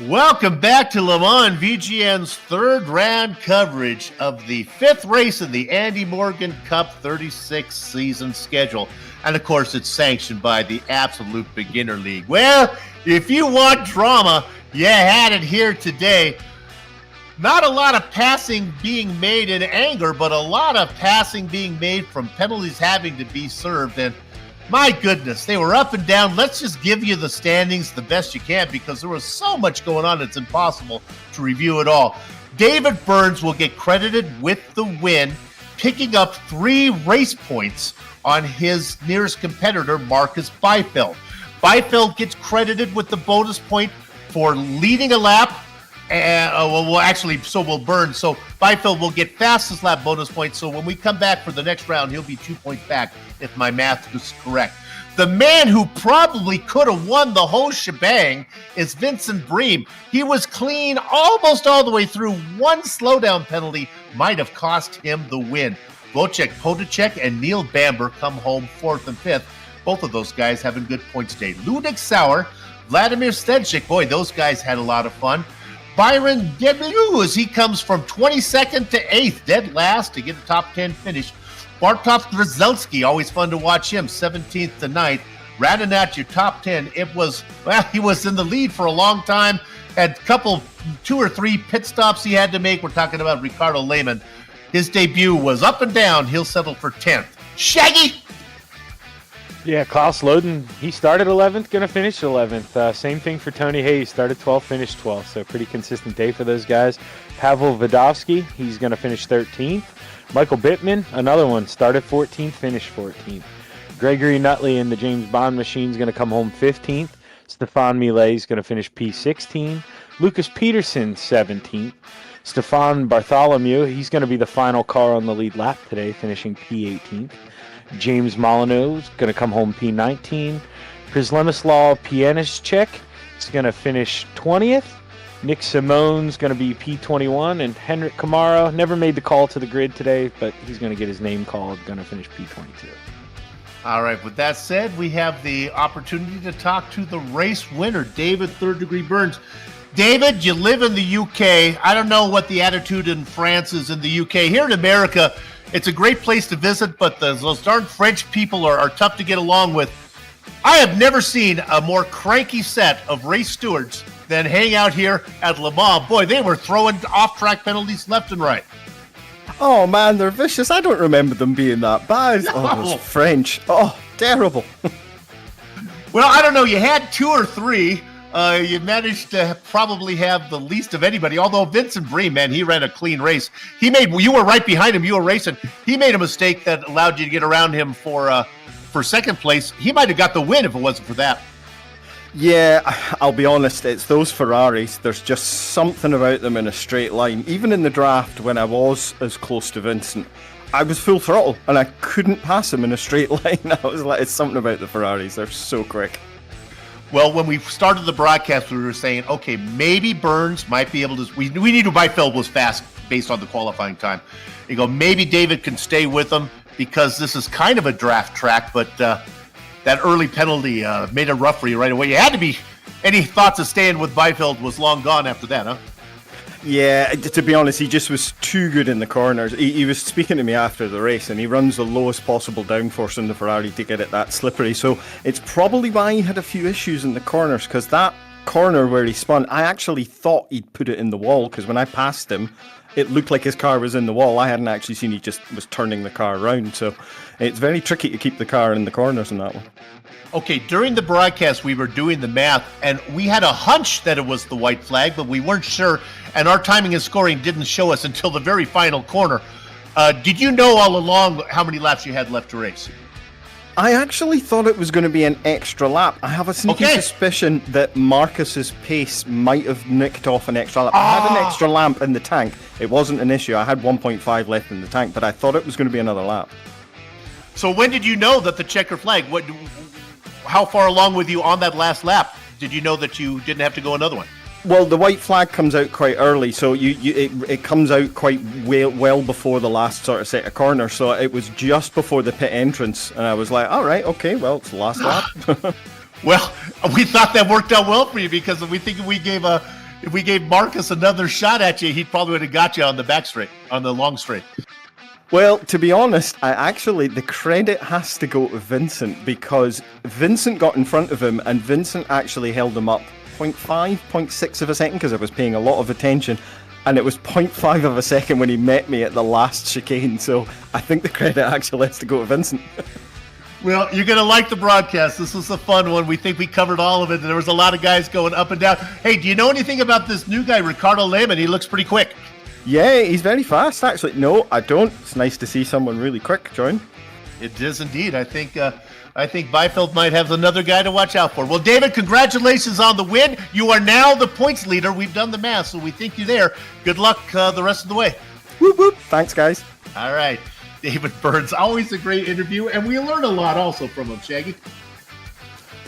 Welcome back to Le Mans, VGN's third round coverage of the fifth race in the Andy Morgan Cup 36 season schedule. And of course, it's sanctioned by the Absolute Beginner League. Well, if you want drama, you had it here today. Not a lot of passing being made in anger, but a lot of passing being made from penalties having to be served. And my goodness, they were up and down. Let's just give you the standings the best you can because there was so much going on, it's impossible to review it all. David Burns will get credited with the win, picking up 3 race points on his nearest competitor, Marcus Beifeld. Beifeld gets credited with the bonus point for leading a lap. So will Burns. So Beifeld will get fastest lap bonus points. So when we come back for the next round, he'll be 2 points back if my math is correct. The man who probably could have won the whole shebang is Vincent Bream. He was clean almost all the way through. One slowdown penalty might have cost him the win. Wojciech Podacek and Neil Bamber come home 4th and 5th. Both of those guys having good points today. Ludwig Sauer, Vladimir Stedchik, boy, those guys had a lot of fun. Byron Demiru, as he comes from 22nd to 8th, dead last to get a top 10 finish. Bartosz Grzelski, always fun to watch him, 17th to 9th. Radonat, your top 10. He was in the lead for a long time. Had a couple, 2 or 3 pit stops he had to make. We're talking about Ricardo Lehmann. His debut was up and down. He'll settle for 10th. Shaggy! Yeah, Klaus Loden, he started 11th, going to finish 11th. Same thing for Tony Hayes, started 12th, finished 12th, so pretty consistent day for those guys. Pavel Vodovsky, he's going to finish 13th. Michael Bittman, another one, started 14th, finished 14th. Gregory Nutley in the James Bond machine is going to come home 15th. Stefan Millet is going to finish P16. Lucas Peterson, 17th. Stefan Bartholomew, he's going to be the final car on the lead lap today, finishing P18th. James Molyneux is going to come home P19. Przemysław Pieniszczyk is going to finish 20th. Nick Simone's going to be P21. And Henrik Kamara never made the call to the grid today, but he's going to get his name called, going to finish P22. All right, with that said, we have the opportunity to talk to the race winner, David Third Degree Burns. David, you live in the UK. I don't know what the attitude in France is in the UK. Here in America, it's a great place to visit, but those darn French people are tough to get along with. I have never seen a more cranky set of race stewards than hang out here at Le Mans. Boy, they were throwing off-track penalties left and right. Oh man, they're vicious. I don't remember them being that bad. No. Oh, those French. Oh, terrible. Well, I don't know. You had 2 or 3. You managed to probably have the least of anybody. Although Vincent Bream, man, he ran a clean race. You were right behind him. You were racing. He made a mistake that allowed you to get around him for second place. He might have got the win if it wasn't for that. Yeah, I'll be honest, it's those Ferraris. There's just something about them in a straight line. Even in the draft, when I was as close to Vincent, I was full throttle and I couldn't pass him in a straight line. I was like, it's something about the Ferraris. They're so quick. Well, when we started the broadcast, we were saying, okay, maybe Burns might be able to. We knew Byfield was fast based on the qualifying time. You go, maybe David can stay with him because this is kind of a draft track, but that early penalty made it rough for you right away. You had to be. Any thoughts of staying with Byfield was long gone after that, huh? Yeah, to be honest, he just was too good in the corners. He was speaking to me after the race, and he runs the lowest possible downforce in the Ferrari to get it that slippery. So it's probably why he had a few issues in the corners, because that corner where he spun, I actually thought he'd put it in the wall, because when I passed him, it looked like his car was in the wall. I hadn't actually seen he just was turning the car around. So it's very tricky to keep the car in the corners in that one. Okay, during the broadcast, we were doing the math, and we had a hunch that it was the white flag, but we weren't sure, and our timing and scoring didn't show us until the very final corner. Did you know all along how many laps you had left to race? I actually thought it was going to be an extra lap. I have a sneaky suspicion that Marcus's pace might have nicked off an extra lap. I had an extra lap in the tank. It wasn't an issue. I had 1.5 left in the tank, but I thought it was going to be another lap. So when did you know that the checker flag, how far along with you on that last lap did you know that you didn't have to go another one? Well, the white flag comes out quite early, so it comes out quite well before the last sort of set of corners. So it was just before the pit entrance, and I was like, all right, okay, well, it's the last lap. Well, we thought that worked out well for you because we think if we gave Marcus another shot at you, he probably would have got you on the back straight, on the long straight. Well, to be honest, the credit has to go to Vincent, because Vincent got in front of him and Vincent actually held him up 0.5, 0.6 of a second, because I was paying a lot of attention, and it was 0.5 of a second when he met me at the last chicane, so I think the credit actually has to go to Vincent. Well, you're going to like the broadcast. This was a fun one. We think we covered all of it. There was a lot of guys going up and down. Hey, do you know anything about this new guy, Ricardo Lehmann? He looks pretty quick. Yeah, he's very fast, actually. No, I don't. It's nice to see someone really quick join. It is indeed. I think Byfield might have another guy to watch out for. Well, David, congratulations on the win. You are now the points leader. We've done the math, so we think you're there. Good luck the rest of the way. Whoop, whoop. Thanks, guys. All right. David Burns, always a great interview, and we learn a lot also from him, Shaggy.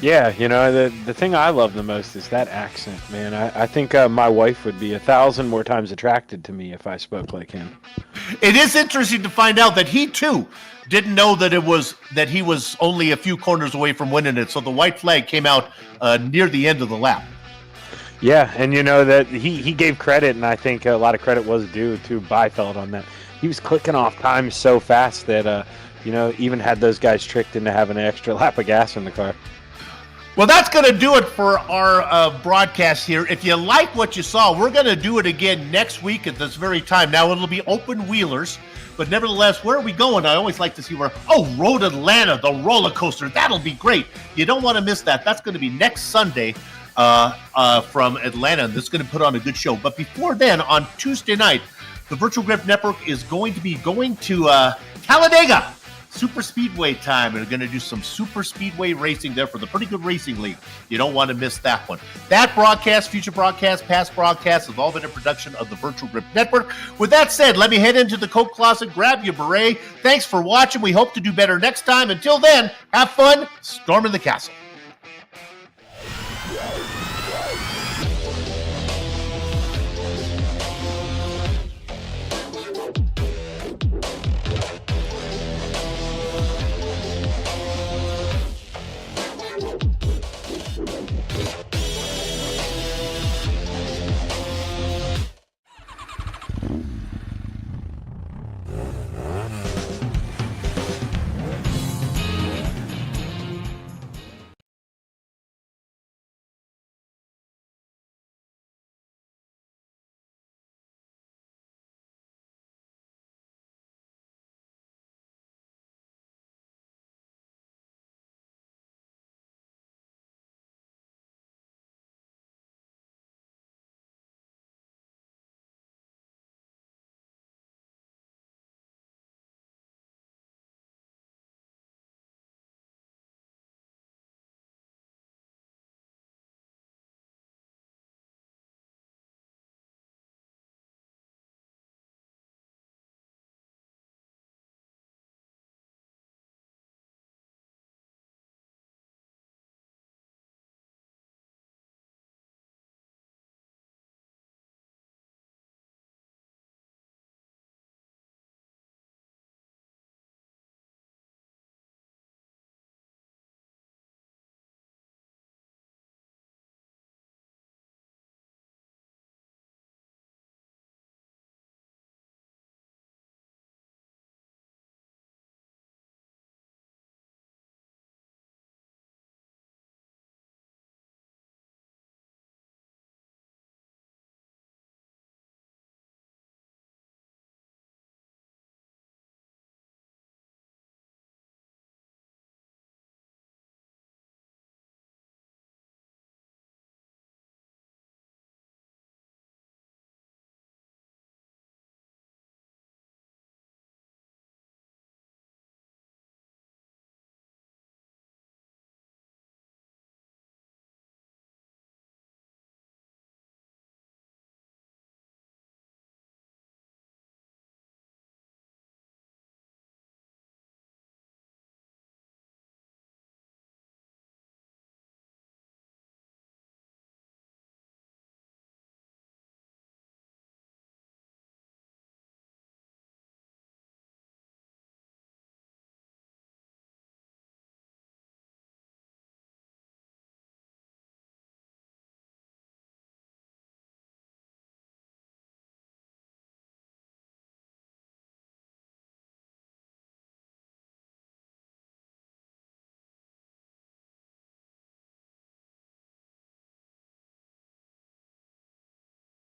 Yeah, the thing I love the most is that accent, man. I think my wife would be 1,000 more times attracted to me if I spoke like him. It is interesting to find out that he too didn't know that he was only a few corners away from winning it. So the white flag came out near the end of the lap. Yeah, and that he gave credit, and I think a lot of credit was due to Byfield on that. He was clicking off time so fast that even had those guys tricked into having an extra lap of gas in the car. Well, that's going to do it for our broadcast here. If you like what you saw, we're going to do it again next week at this very time. Now, it'll be open wheelers, but nevertheless, where are we going? I always like to see Road Atlanta, the roller coaster. That'll be great. You don't want to miss that. That's going to be next Sunday from Atlanta. This is going to put on a good show. But before then, on Tuesday night, the Virtual Grip Network is going to be going to Talladega. Super Speedway time. We're going to do some Super Speedway racing there for the Pretty Good Racing League. You don't want to miss that one. That broadcast, future broadcast, past broadcasts have all been a production of the Virtual Grip Network. With that said, let me head into the Coke Closet, grab your beret. Thanks for watching. We hope to do better next time. Until then, have fun storming the castle.